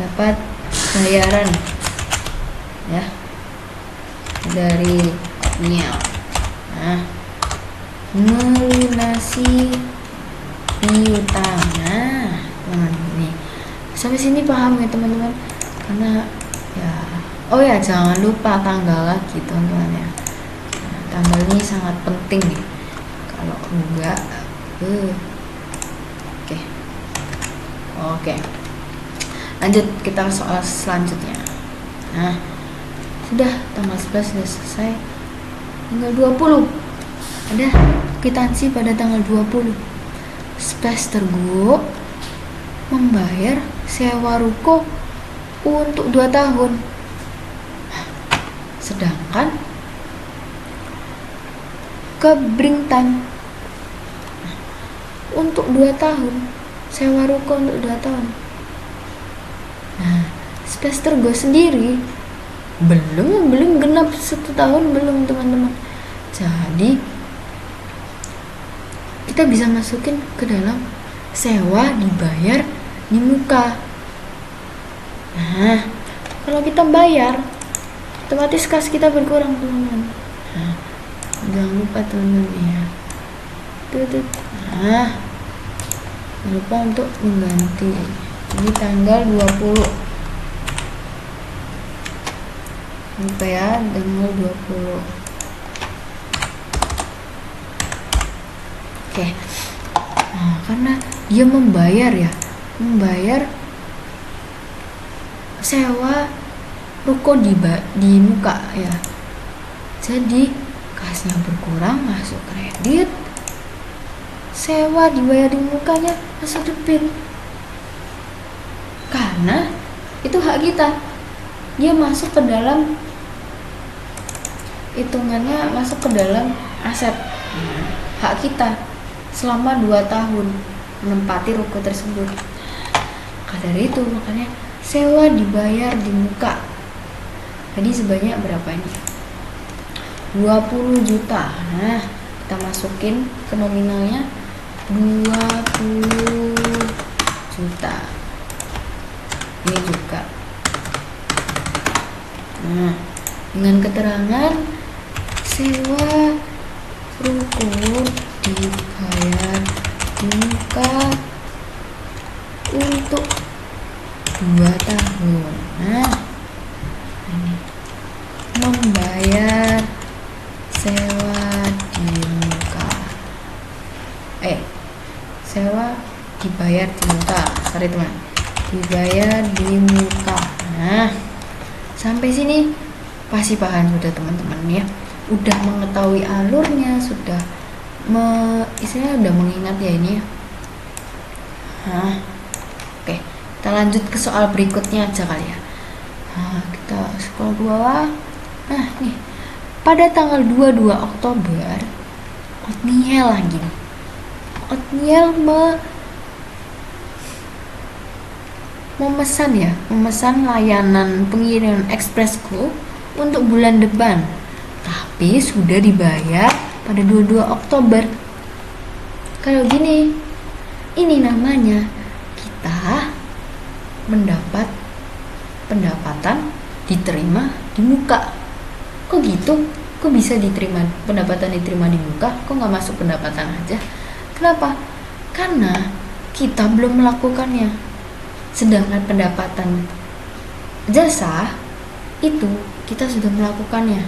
dapat bayaran ya dari Otniel. Nah, melunasi piutang. Nah, nih sampai sini paham ya teman-teman? Karena ya, oh ya jangan lupa tanggal lagi teman-teman ya. Nah, tanggal ini sangat penting nih. Kalau enggak, oke. Lanjut kita ke soal selanjutnya. Nah, sudah tanggal 11 sudah selesai. Tanggal 20 ada kwitansi pada tanggal 20. Space Tergo membayar sewa ruko untuk 2 tahun. Sedangkan ke Bringtan untuk 2 tahun, sewa ruko untuk 2 tahun. Nah, Space Tergo sendiri belum genap 1 tahun belum teman-teman. Jadi kita bisa masukin ke dalam sewa dibayar di muka. Nah, kalau kita bayar otomatis kas kita berkurang teman-teman. Nah, jangan lupa teman-teman ya. Nah, jangan lupa untuk mengganti. Ini tanggal 20. Lupa ya, tanggal 20. Oke. Nah, karena dia membayar sewa ruko di muka ya. Jadi kasnya berkurang, masuk kredit. Sewa dibayar di mukanya, masuk debit. Karena itu hak kita. Dia masuk ke dalam hitungannya, masuk ke dalam aset hak kita selama 2 tahun menempati ruko tersebut. Maka dari itu makanya sewa dibayar di muka. Jadi sebanyak berapa ini? 20 juta. Nah, kita masukin ke nominalnya 20 juta. Ini juga. Nah, dengan keterangan sewa ruko dibayar di muka untuk 2 tahun. Nah, sewa di muka. Sewa dibayar di muka. Sorry teman. Dibayar di muka. Nah, sampai sini pasti paham sudah teman-teman ya. Udah mengetahui alurnya, sudah istilahnya udah mengingat ya ini ya. Nah, oke, kita lanjut ke soal berikutnya aja kali ya. Nah, kita scroll ke bawah. Nah, nih. Pada tanggal 22 Oktober, Othniel lagi. Othniel memesan layanan pengiriman Expressco untuk bulan depan. Tapi sudah dibayar pada 22 Oktober. Kalau gini, ini namanya kita mendapat pendapatan diterima di muka. Kok gitu? Kok bisa diterima pendapatan diterima di muka? Kok nggak masuk pendapatan aja? Kenapa? Karena kita belum melakukannya. Sedangkan pendapatan jasa itu kita sudah melakukannya.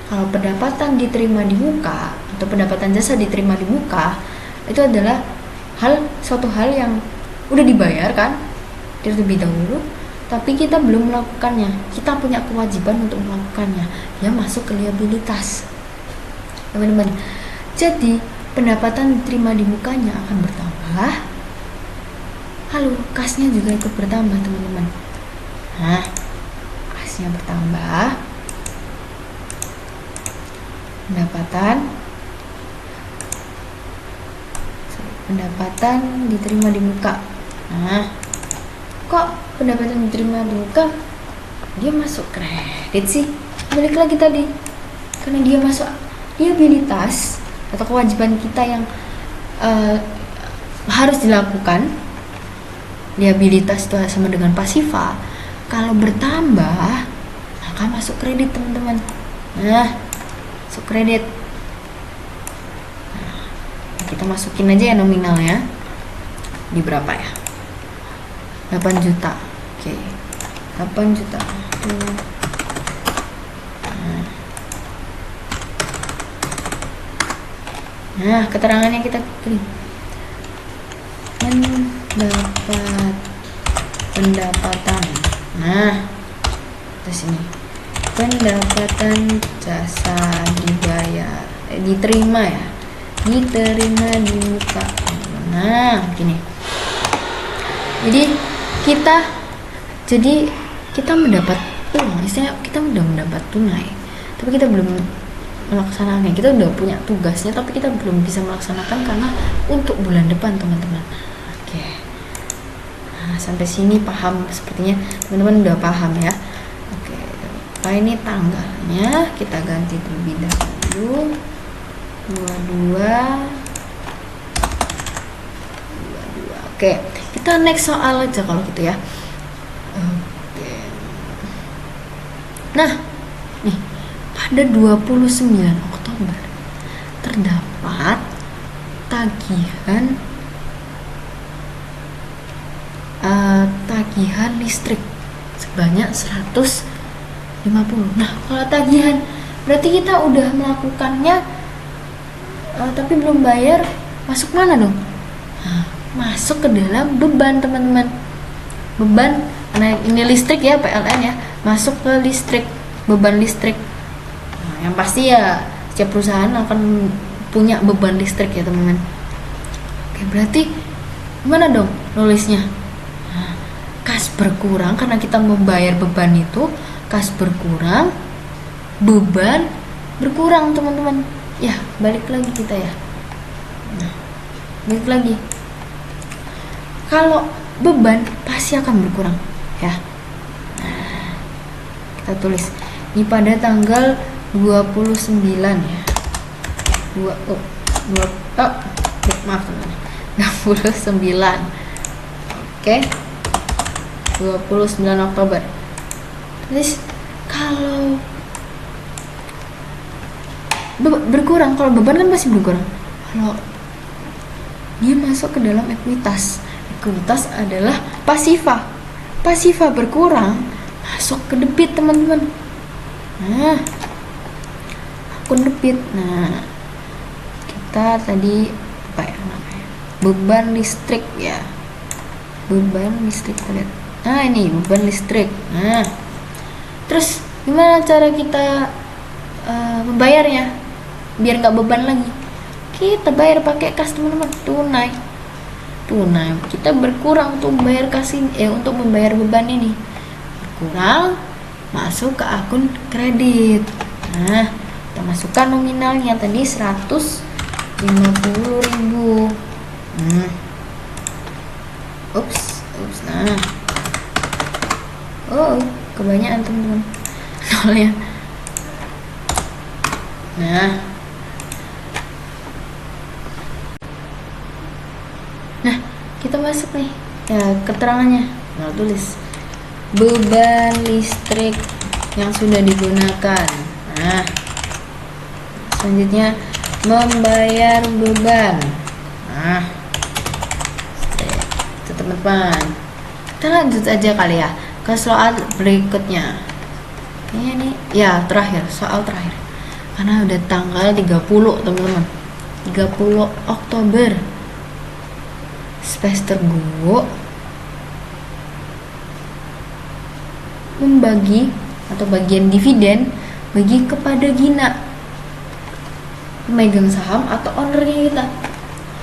Kalau pendapatan diterima di muka atau pendapatan jasa diterima di muka, itu adalah suatu hal yang udah dibayar kan terlebih dahulu, tapi kita belum melakukannya. Kita punya kewajiban untuk melakukannya. Ya masuk ke liabilitas, teman-teman. Jadi pendapatan diterima di mukanya akan bertambah. Halo, kasnya juga ikut bertambah, teman-teman. Nah, kasnya bertambah. Pendapatan diterima di muka. Nah, kok pendapatan diterima di muka dia masuk kredit sih? Balik lagi tadi, karena dia masuk liabilitas atau kewajiban kita yang harus dilakukan. Liabilitas itu sama dengan pasifa. Kalau bertambah, maka masuk kredit, teman-teman. Nah, masuk kredit. Nah, kita masukin aja ya nominalnya. Di berapa ya? 8 juta. Oke. 8 juta. Nah, keterangannya kita klik. Mendapat pendapatan. Nah, terus ini pendapatan jasa dibayar, diterima ya, diterima di muka. Nah, gini. Jadi kita mendapat uang, istilahnya kita udah mendapat tunai, tapi kita belum melaksanakannya. Kita udah punya tugasnya, tapi kita belum bisa melaksanakan karena untuk bulan depan, teman-teman. Oke. Nah, sampai sini paham sepertinya teman-teman udah paham ya. Oke. Nah, ini tanggalnya kita ganti terlebih dahulu. 22. Oke, kita next soal aja kalau gitu ya. Oke. Nah, nih pada 29 Oktober terdapat tagihan listrik sebanyak 150. Nah, kalau tagihan berarti kita udah melakukannya tapi belum bayar, masuk mana dong? Nah, masuk ke dalam beban, teman-teman. Beban, karena ini listrik ya, PLN ya, masuk ke listrik, beban listrik. Nah, yang pasti ya setiap perusahaan akan punya beban listrik ya, teman-teman. Oke, berarti gimana dong nulisnya? Nah, kas berkurang karena kita membayar beban itu, kas berkurang, beban berkurang, teman-teman. Ya, balik lagi kita ya. Nah, balik lagi. Kalau beban pasti akan berkurang ya. Nah, kita tulis ini pada tanggal 29 ya. Maaf teman-teman. 29. Oke. 29 Oktober. Terus kalau berkurang, kalau beban kan pasti berkurang. Kalau dia masuk ke dalam ekuitas. Ekuitas adalah pasifa. Pasifa berkurang, masuk ke debit, teman-teman. Nah, akun debit. Nah, kita tadi apa ya namanya, beban listrik ya, beban listrik lihat. Nah, ini beban listrik. Nah, terus gimana cara kita membayarnya biar nggak beban lagi? Kita bayar pakai kas teman-teman, tunai. Kita berkurang untuk membayar untuk membayar beban ini, berkurang, masuk ke akun kredit. Nah, kita masukkan nominalnya tadi 150.000. Ups. Nah, kebanyakan teman-teman nolnya. Nah, kita masuk nih ya keterangannya. Nah, tulis beban listrik yang sudah digunakan. Nah, selanjutnya membayar beban. Nah, itu teman-teman. Kita lanjut aja kali ya ke soal berikutnya. Ini nih ya soal terakhir. Karena udah tanggal 30 teman-teman. 30 Oktober. Semester gue membagi atau bagian dividen bagi kepada Gina, pemegang saham atau ownernya kita,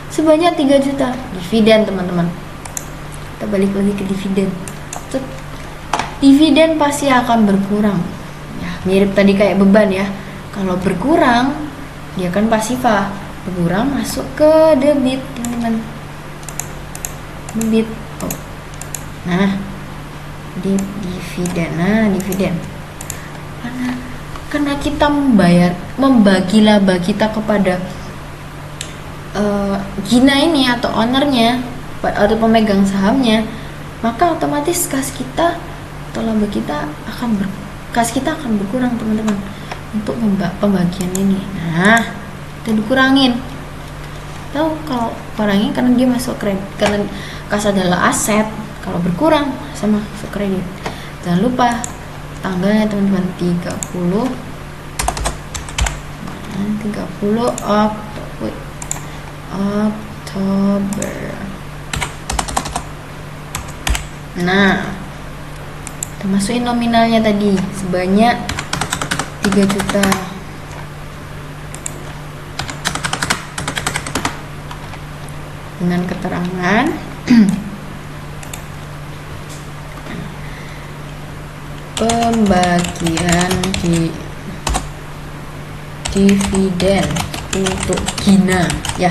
sebanyak 3 juta dividen teman-teman. Kita balik lagi ke dividen. Dividen pasti akan berkurang ya, mirip tadi kayak beban ya. Kalau berkurang dia kan pasifah, berkurang masuk ke debit teman-teman, debit. Nah, dividen. Nah, dividen karena kita membagi laba kita kepada Gina ini atau ownernya atau pemegang sahamnya, maka otomatis kas kita atau laba kita akan berkurang teman-teman untuk pembagian ini. Nah, kita dikurangin. Tahu kalau kurangin karena dia masuk kredit, karena kas adalah aset. Kalau berkurang sama masuk kredit. Jangan lupa tanggalnya teman-teman, 30 Oktober. Nah, kita masukin nominalnya tadi sebanyak 3 juta. Dengan keterangan pembagian dividen untuk Gina ya,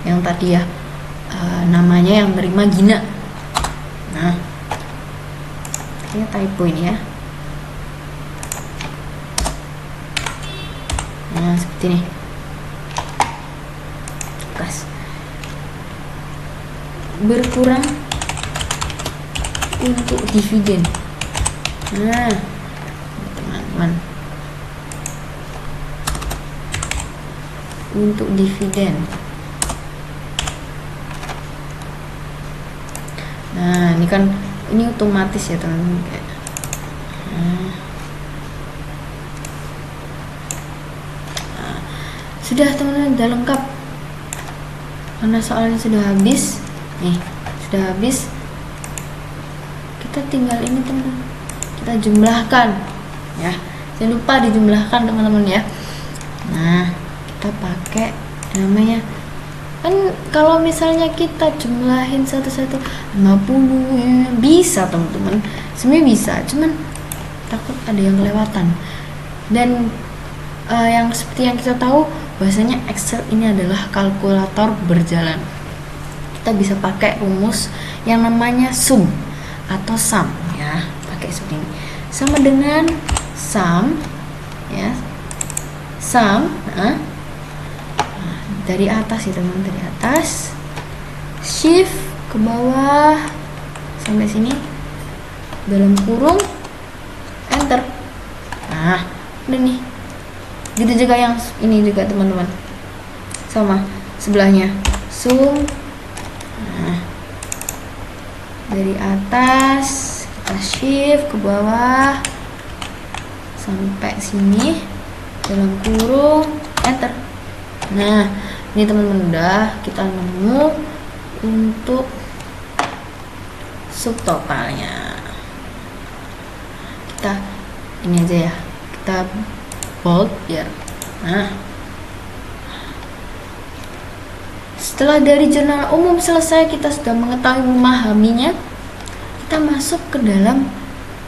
yang tadi ya namanya yang menerima Gina. Nah, ini typo ini ya. Nah, seperti ini. Kas berkurang untuk dividen. Nah, teman-teman, untuk dividen. Nah, ini otomatis ya teman-teman. Nah, sudah teman-teman, sudah lengkap. Karena soalnya sudah habis. Nih, sudah habis. Kita tinggal ini teman-teman, kita jumlahkan ya, jangan lupa dijumlahkan teman-teman ya. Nah, kita pakai namanya, kan kalau misalnya kita jumlahin satu-satu 50 ya, bisa teman-teman, sebenarnya bisa, cuman takut ada yang kelewatan. Dan yang seperti yang kita tahu bahasanya Excel ini adalah kalkulator berjalan. Kita bisa pakai rumus yang namanya sum atau sum ya, pakai seperti ini, sama dengan sum ya, sum. Nah, dari atas ya teman, dari atas, shift ke bawah sampai sini, dalam kurung, enter. Nah, udah nih. Gitu juga yang ini juga teman-teman, sama sebelahnya sum. Nah, dari atas kita shift ke bawah sampai sini, dalam kurung enter. Nah, ini teman-teman udah kita nemu untuk subtotalnya. Kita ini aja ya, kita bold biar. Nah, setelah dari jurnal umum selesai, kita sudah mengetahui memahaminya, kita masuk ke dalam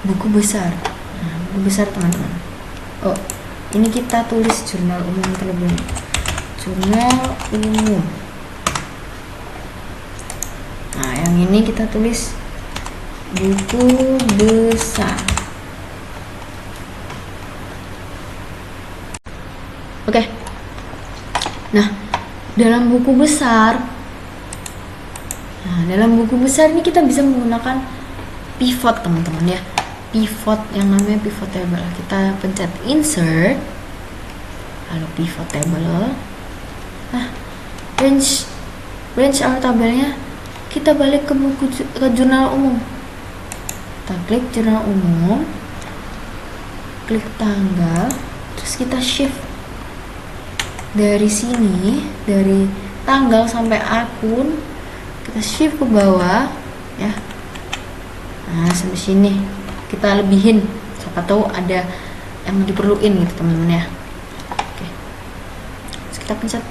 buku besar. Nah, buku besar teman-teman. Oh, ini kita tulis jurnal umum terlebih dahulu. Jurnal umum. Nah, yang ini kita tulis buku besar. Oke. Nah, dalam buku besar ini kita bisa menggunakan pivot teman-teman ya. Pivot yang namanya pivot table. Kita pencet insert, lalu pivot table. Nah, range our tabelnya, kita balik ke jurnal umum. Kita klik jurnal umum, klik tanggal, terus kita shift dari sini, dari tanggal sampai akun, kita shift ke bawah ya. Nah, sampai sini kita lebihin, siapa tahu ada yang diperluin gitu teman-teman ya. Oke, terus kita pencet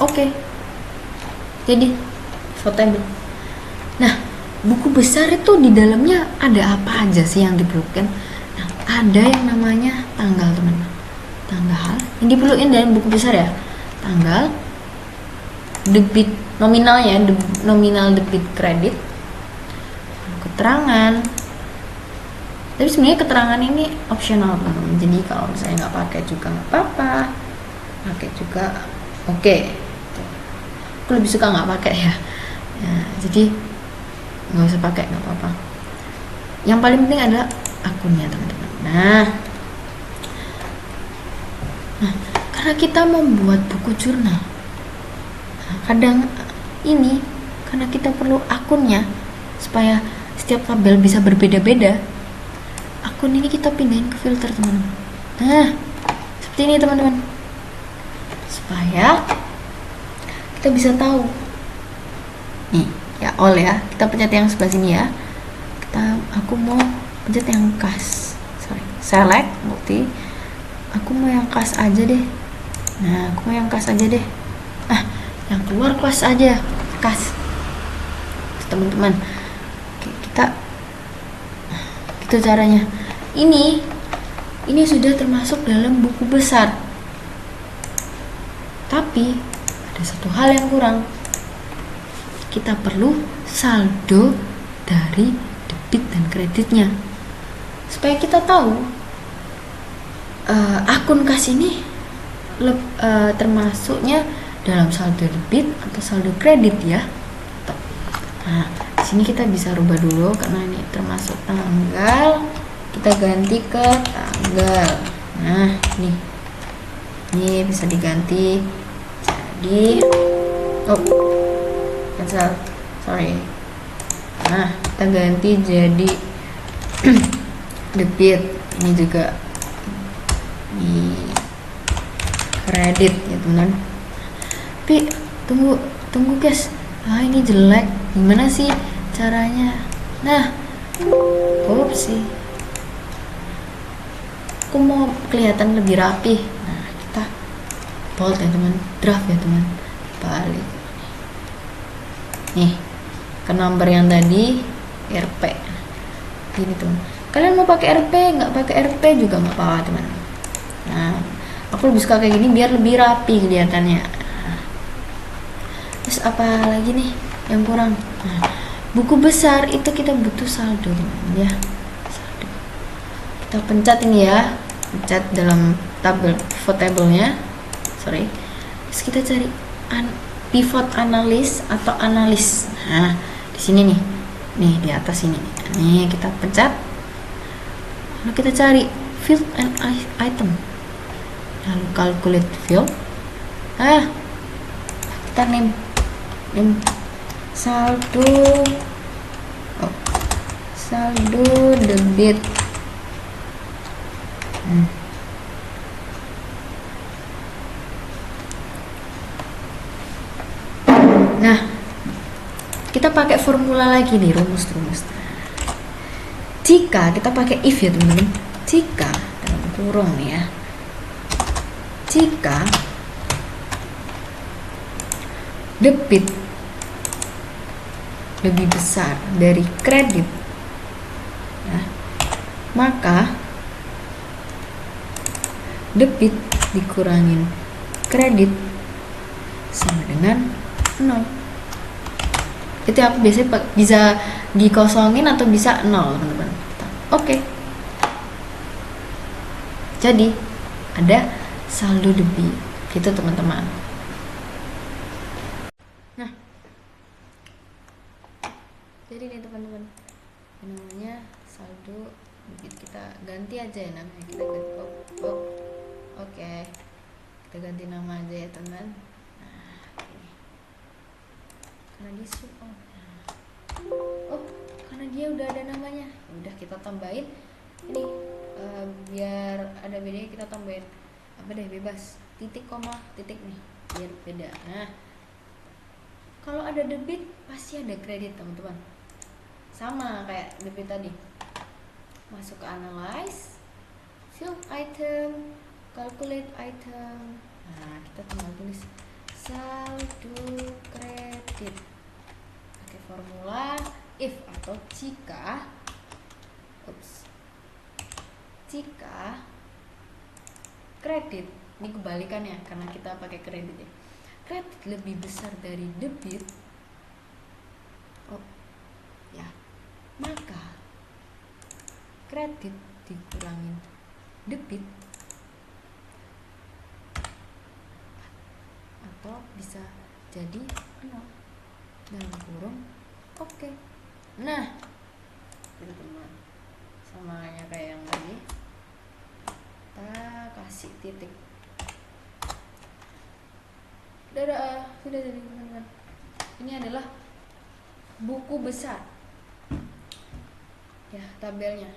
oke. Jadi table. Nah, buku besar itu di dalamnya ada apa aja sih yang diperlukan? Nah, ada yang namanya tanggal teman-teman. Tanggal yang diperlukan dalam buku besar ya, tanggal, debit nominalnya, nominal debit kredit, keterangan. Tapi sebenarnya keterangan ini opsional teman-teman, jadi kalau misalnya nggak pakai juga nggak apa-apa, pakai juga oke. Aku lebih suka nggak pakai ya. Nah, jadi nggak usah pakai, nggak apa-apa. Yang paling penting adalah akunnya teman-teman. Nah, karena kita membuat buku jurnal, kadang ini karena kita perlu akunnya supaya setiap tabel bisa berbeda-beda. Akun ini kita pindahin ke filter teman-teman. Nah, seperti ini teman-teman, supaya kita bisa tahu nih ya, all ya, kita pencet yang sebelah sini ya. Aku mau pencet yang kas, select multi, aku mau yang kas aja deh. Nah, aku mau yang kas aja deh. Yang keluar kas aja, kas teman-teman. Oke, kita itu caranya. Ini sudah termasuk dalam buku besar, tapi ada satu hal yang kurang. Kita perlu saldo dari debit dan kreditnya supaya kita tahu akun kas ini termasuknya dalam saldo debit atau saldo kredit ya. Nah, di sini kita bisa rubah dulu karena ini termasuk tanggal, kita ganti ke tanggal. Nah, ini bisa diganti jadi cancel, sorry. Nah, kita ganti jadi debit. Ini juga di kredit ya teman. Tapi tunggu guys, ini jelek, gimana sih caranya? Nah, sih, aku mau kelihatan lebih rapi. Nah, kita bold ya teman, draft ya teman, balik nih ke nomor yang tadi RP gini teman. Kalian mau pakai RP, nggak pakai RP juga nggak apa-apa teman. Nah, aku lebih suka kayak gini biar lebih rapi kelihatannya. Terus apa lagi nih yang kurang? Nah, buku besar itu kita butuh saldo teman ya. Saldo. Kita pencet ini ya, pencet dalam tabel pivot table-nya. Sorry. Terus kita cari pivot analis atau analis. Nah, di sini nih di atas ini. Nih kita pencet. Lalu kita cari field and item. Lalu calculate field. Kita name saldo debit. Nah, kita pakai formula lagi nih, rumus. Jika kita pakai if ya teman-teman, jika dalam kurung nih ya, jika debit lebih besar dari kredit, ya, maka debit dikurangin kredit sama dengan 0. Itu aku biasanya bisa dikosongin atau bisa 0 teman-teman. Oke. Jadi ada saldo debit gitu teman-teman. Nah, jadi nih teman-teman, namanya saldo debit, kita ganti aja ya namanya, kita ganti oke. Kita ganti nama aja ya teman. Nah, ini karena dia karena dia udah ada namanya, udah kita tambahin ini, biar ada bedanya kita tambahin apa deh, bebas, titik koma titik nih biar beda. Nah, kalau ada debit pasti ada kredit teman-teman, sama kayak debit tadi, masuk ke analyze, fill item, calculate item. Nah, kita tinggal tulis saldo kredit pakai formula if atau jika kredit, ini kebalikannya karena kita pakai kredit ya, kredit lebih besar dari debit, maka kredit dikurangin debit, atau bisa jadi 0 dalam kurung. Oke. Nah, itu teman, sama kayak yang tadi, kita kasih titik. Sudah jadi teman-teman. Ini adalah buku besar ya, tabelnya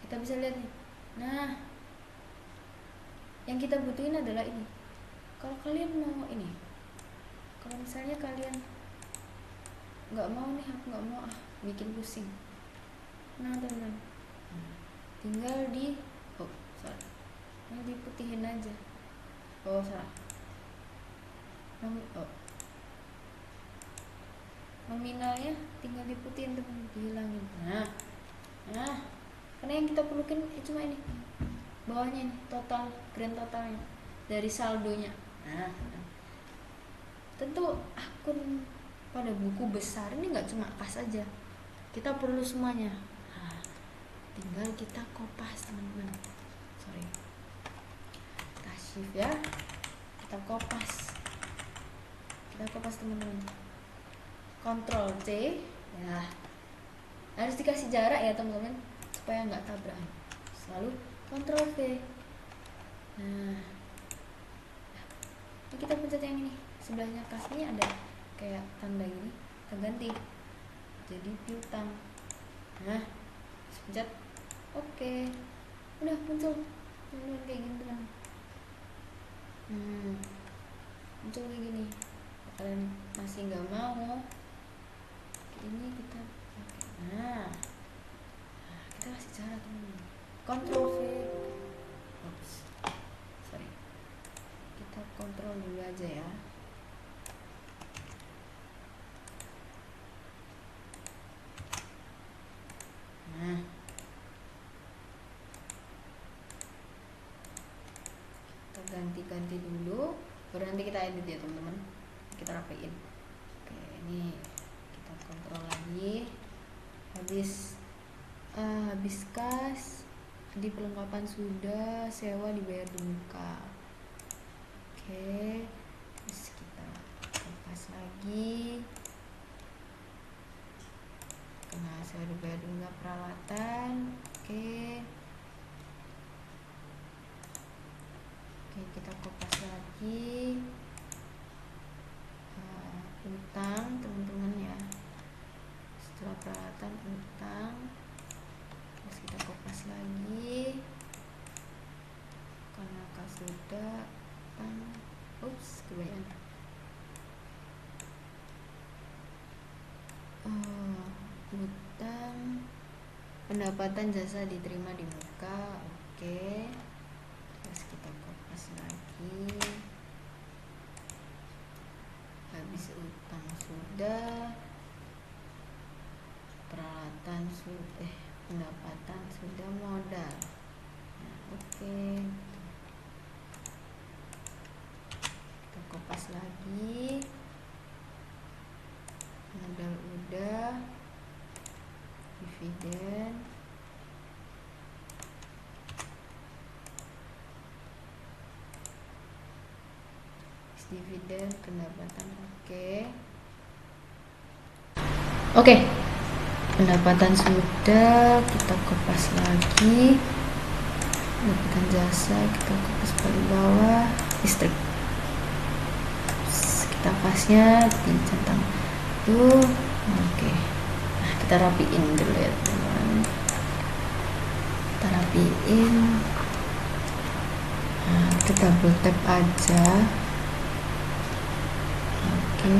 kita bisa lihat nih. Nah, yang kita butuhin adalah ini. Kalau kalian mau ini, kalau misalnya kalian nggak mau nih, aku nggak mau bikin pusing, nah teman-teman, tinggal ini diputihin aja. Nominalnya tinggal diputihin teman, dihilangin. Nah, karena yang kita perlukan cuma ini, bawahnya ini total, grand totalnya dari saldonya. Nah, tentu akun pada buku besar ini nggak cuma kas aja, kita perlu semuanya. Nah, tinggal kita kopas teman-teman, kita shift ya, kita kopas teman-teman, Ctrl C ya, harus dikasih jarak ya teman-teman supaya nggak tabrakan, selalu Ctrl V. Nah, ini kita pencet yang ini, sebelahnya kasnya ada kayak tanda ini, kita ganti jadi piutang. Nah, pencet oke, udah muncul teman-teman kayak gini teman. Muncul kayak gini. Kalian masih nggak mau ini, kita pakai. Nah, kita kasih cara teman-teman, Ctrl V. Kita kontrol dulu aja ya. Nah, kita ganti dulu, baru nanti kita edit ya teman-teman, kita rapiin. Oke, ini kita kontrol lagi. Habis kas di perlengkapan sudah, sewa dibayar di muka. Oke, terus kita kopas lagi. Kena sewa dibayar di muka peralatan. Oke, kita kopas lagi. Utang teman-teman ya, setelah peralatan utang, terus kita kopas lagi karena kas sudah utang. Kebayang. Utang, pendapatan jasa diterima di muka, oke. Terus kita kopas lagi. Habis utang sudah, peralatan sudah, pendapatan sudah, modal. Nah, oke. Kita kopas lagi. Modal udah, dividen, dividen, pendapatan, oke. Pendapatan sudah, kita kopas lagi. Pendapatan jasa kita kopas paling bawah. Listrik, kita pasnya dicentang tuh, oke. Nah, kita rapiin dulu ya teman-teman. Kita rapiin. Nah, kita double tap aja. Oke.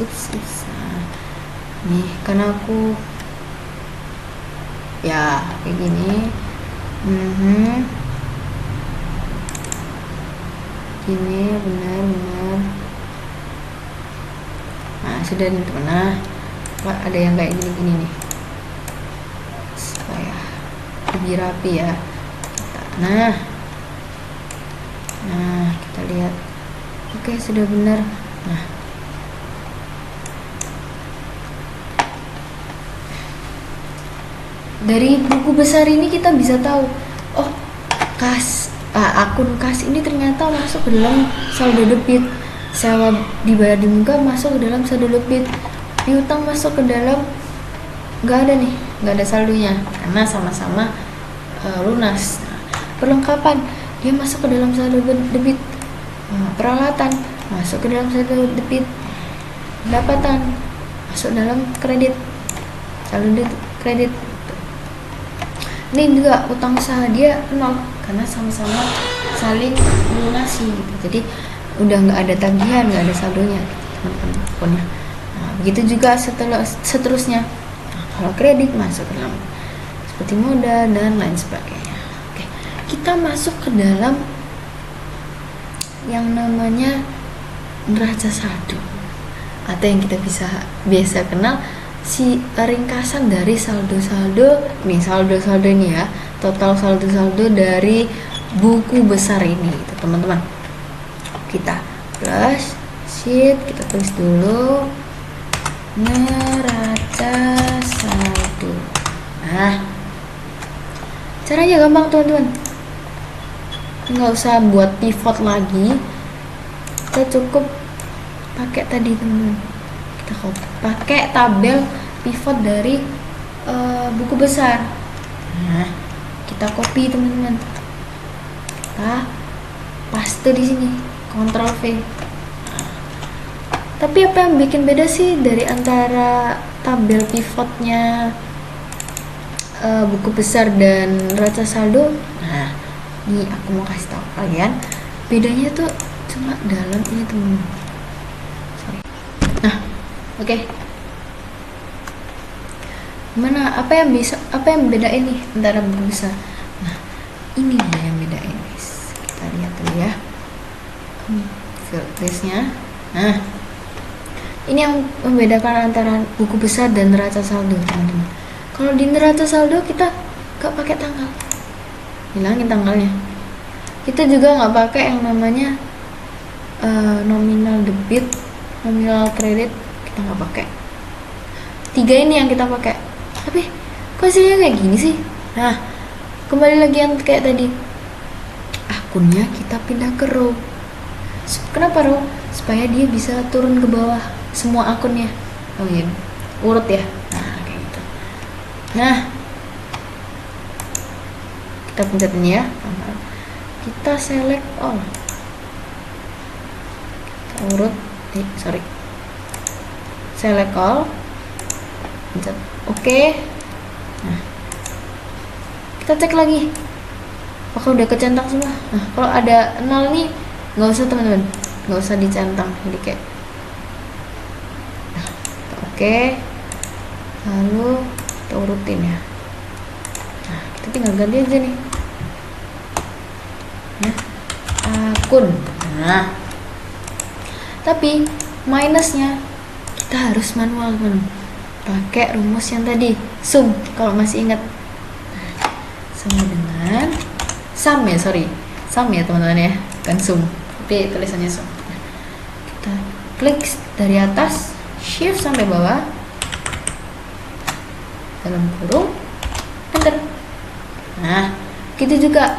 Ups. Nah, nih karena aku ya kayak gini. Gini benar. Nah, sudah nih teman. Nah, ada yang kayak gini nih, supaya lebih rapi ya. Nah, kita lihat. Oke, sudah benar. Nah, dari buku besar ini kita bisa tahu, oh, akun kas ini ternyata masuk ke dalam saldo debit. Sewa dibayar di muka masuk ke dalam saldo debit. Piutang masuk ke dalam, nggak ada saldonya karena sama-sama lunas. Perlengkapan dia masuk ke dalam saldo debit. Peralatan masuk ke dalam saldo debit. Pendapatan masuk dalam kredit, saldo kredit. Ini juga utang usaha dia 0 karena sama-sama saling melunasi gitu. Jadi udah nggak ada tagihan, nggak ada saldonya teman-teman. Nah, begitu juga seterusnya. Nah, kalau kredit masuk ke dalam seperti modal dan lain sebagainya. Oke, kita masuk ke dalam yang namanya neraca saldo atau yang kita biasa kenal si ringkasan dari saldo-saldo ini ya, total saldo dari buku besar ini gitu, teman-teman. Kita plus sheet, kita tulis dulu neraca saldo. Nah, caranya gampang teman-teman, nggak usah buat pivot lagi, kita cukup pakai tadi teman-teman, kita pakai tabel pivot dari buku besar. Nah, kita copy teman-teman, kita paste di sini, Ctrl V. Tapi apa yang bikin beda sih dari antara tabel pivotnya buku besar dan neraca saldo? Nah, ini aku mau kasih tahu kalian, bedanya tuh cuma dalam ini teman-teman. Nah, oke. Apa yang beda ini antara buku besar? Nah, ini dia yang bedain guys. Kita lihat dulu ya field listnya. Nah, ini yang membedakan antara buku besar dan neraca saldo teman-teman. Kalau di neraca saldo kita gak pakai tanggal, hilangin tanggalnya. Kita juga gak pakai yang namanya nominal debit, nominal kredit, kita gak pakai. 3 ini yang kita pakai. Tapi kok hasilnya kayak gini sih? Nah, kembali lagi yang kayak tadi, akunnya kita pindah ke row. Kenapa row? Supaya dia bisa turun ke bawah semua akunnya. Oh iya, urut ya. Nah, kayak gitu. Nah, kita pencet ini ya. Kita select all. Kita urut. Select all. Pencet oke. Nah, kita cek lagi apakah udah kecentang semua. Nah, kalau ada 0 nih nggak usah teman-teman, nggak usah dicentang, jadi kayak pakai, lalu kita urutin ya. Nah, kita tinggal ganti aja nih ya, akun. Nah, tapi minusnya kita harus manual teman, pakai rumus yang tadi sum, kalau masih ingat. Sama dengan sum ya, sum ya teman-teman ya, bukan sum, tapi tulisannya sum. Kita klik dari atas, shift sampai bawah, dalam kurung, enter. Nah, gitu juga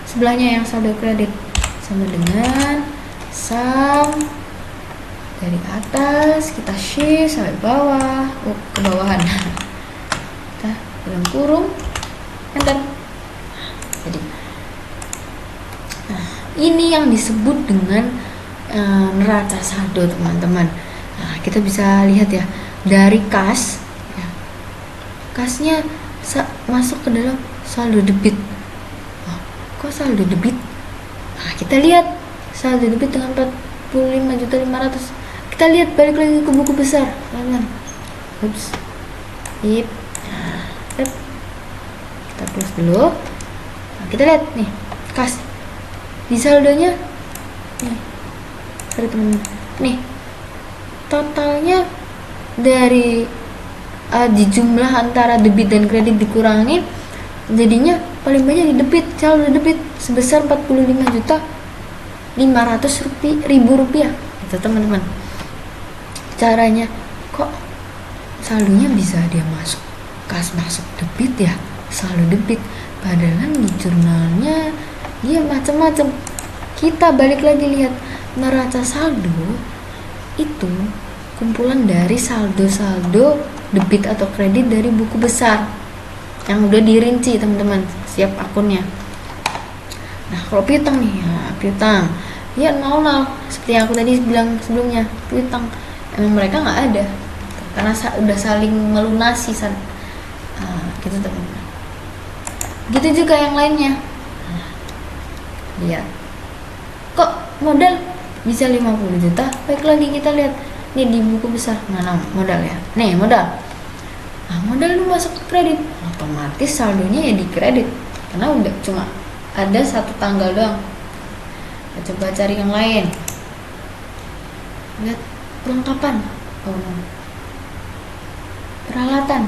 sebelahnya yang saldo kredit, sama dengan sum dari atas, kita shift sampai bawah, ke bawahan, kita dalam kurung, enter. Jadi ini yang disebut dengan neraca saldo teman-teman. Nah, kita bisa lihat ya dari kas ya, kasnya masuk ke dalam saldo debit. Kok saldo debit? Nah, kita lihat saldo debit dengan 45.500.000. Kita lihat balik lagi ke buku besar teman-teman. Ups. Yep. Nah, kita close dulu. Nah, kita lihat nih kas di saldonya nih, teman-teman. Nih totalnya dari di jumlah antara debit dan kredit dikurangi, jadinya paling banyak di debit, saldo debit sebesar 45.500.000 rupiah. Itu teman-teman. Caranya kok saldonya bisa dia masuk kas masuk debit ya, saldo debit, padahal di jurnalnya dia macam-macam. Kita balik lagi lihat neraca saldo itu kumpulan dari saldo-saldo debit atau kredit dari buku besar yang udah dirinci teman-teman setiap akunnya. Nah, kalau piutang nih ya, piutang ya 00, seperti yang aku tadi bilang sebelumnya, piutang emang mereka nggak ada karena udah saling melunasi gitu teman-teman. Gitu juga yang lainnya. Lihat kok modal bisa 50 juta. Baik lagi kita lihat nih di buku besar mana modal ya, nih modal. Nah, modal lu masuk ke kredit, otomatis saldonya ya di kredit karena udah cuma ada satu tanggal doang. Kita coba cari yang lain. Lihat perlengkapan, peralatan.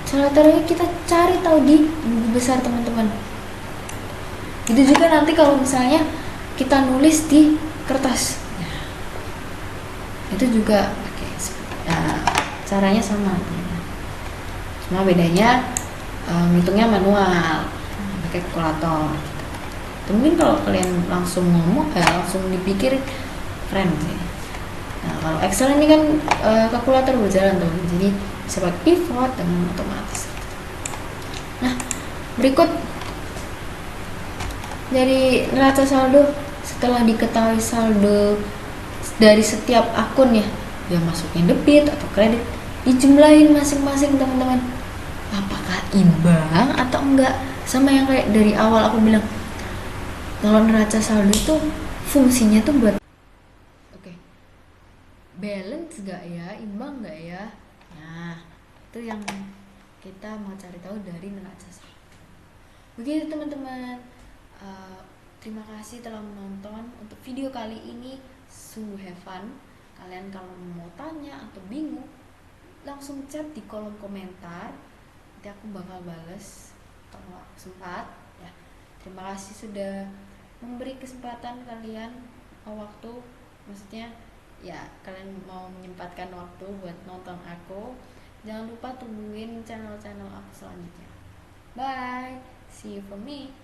Salah-salahnya kita cari tahu di buku besar teman-teman. Itu juga nanti kalau misalnya kita nulis di kertas, itu juga caranya sama, cuma bedanya ngitungnya manual, pakai kalkulator. Mungkin kalau kalian langsung ngomong langsung dipikir keren sih. Nah, kalau Excel ini kan kalkulator berjalan tuh, jadi bisa pakai pivot dengan otomatis. Nah, berikut dari neraca saldo, setelah diketahui saldo dari setiap akun ya, dia masuknya debit atau kredit, dijumlahin masing-masing teman-teman, apakah imbang atau enggak. Sama yang kayak dari awal aku bilang, kalau neraca saldo itu fungsinya tuh buat balance gak ya, imbang gak ya. Nah, itu yang kita mau cari tahu dari neraca saldo. Begitu teman-teman. Terima kasih telah menonton untuk video kali ini. Sungguh have fun. Kalian kalau mau tanya atau bingung, langsung chat di kolom komentar, nanti aku bakal bales kalau sempat ya. Terima kasih sudah memberi kesempatan kalian waktu, maksudnya ya kalian mau menyempatkan waktu buat nonton aku. Jangan lupa tungguin channel-channel aku selanjutnya. Bye, see you from me.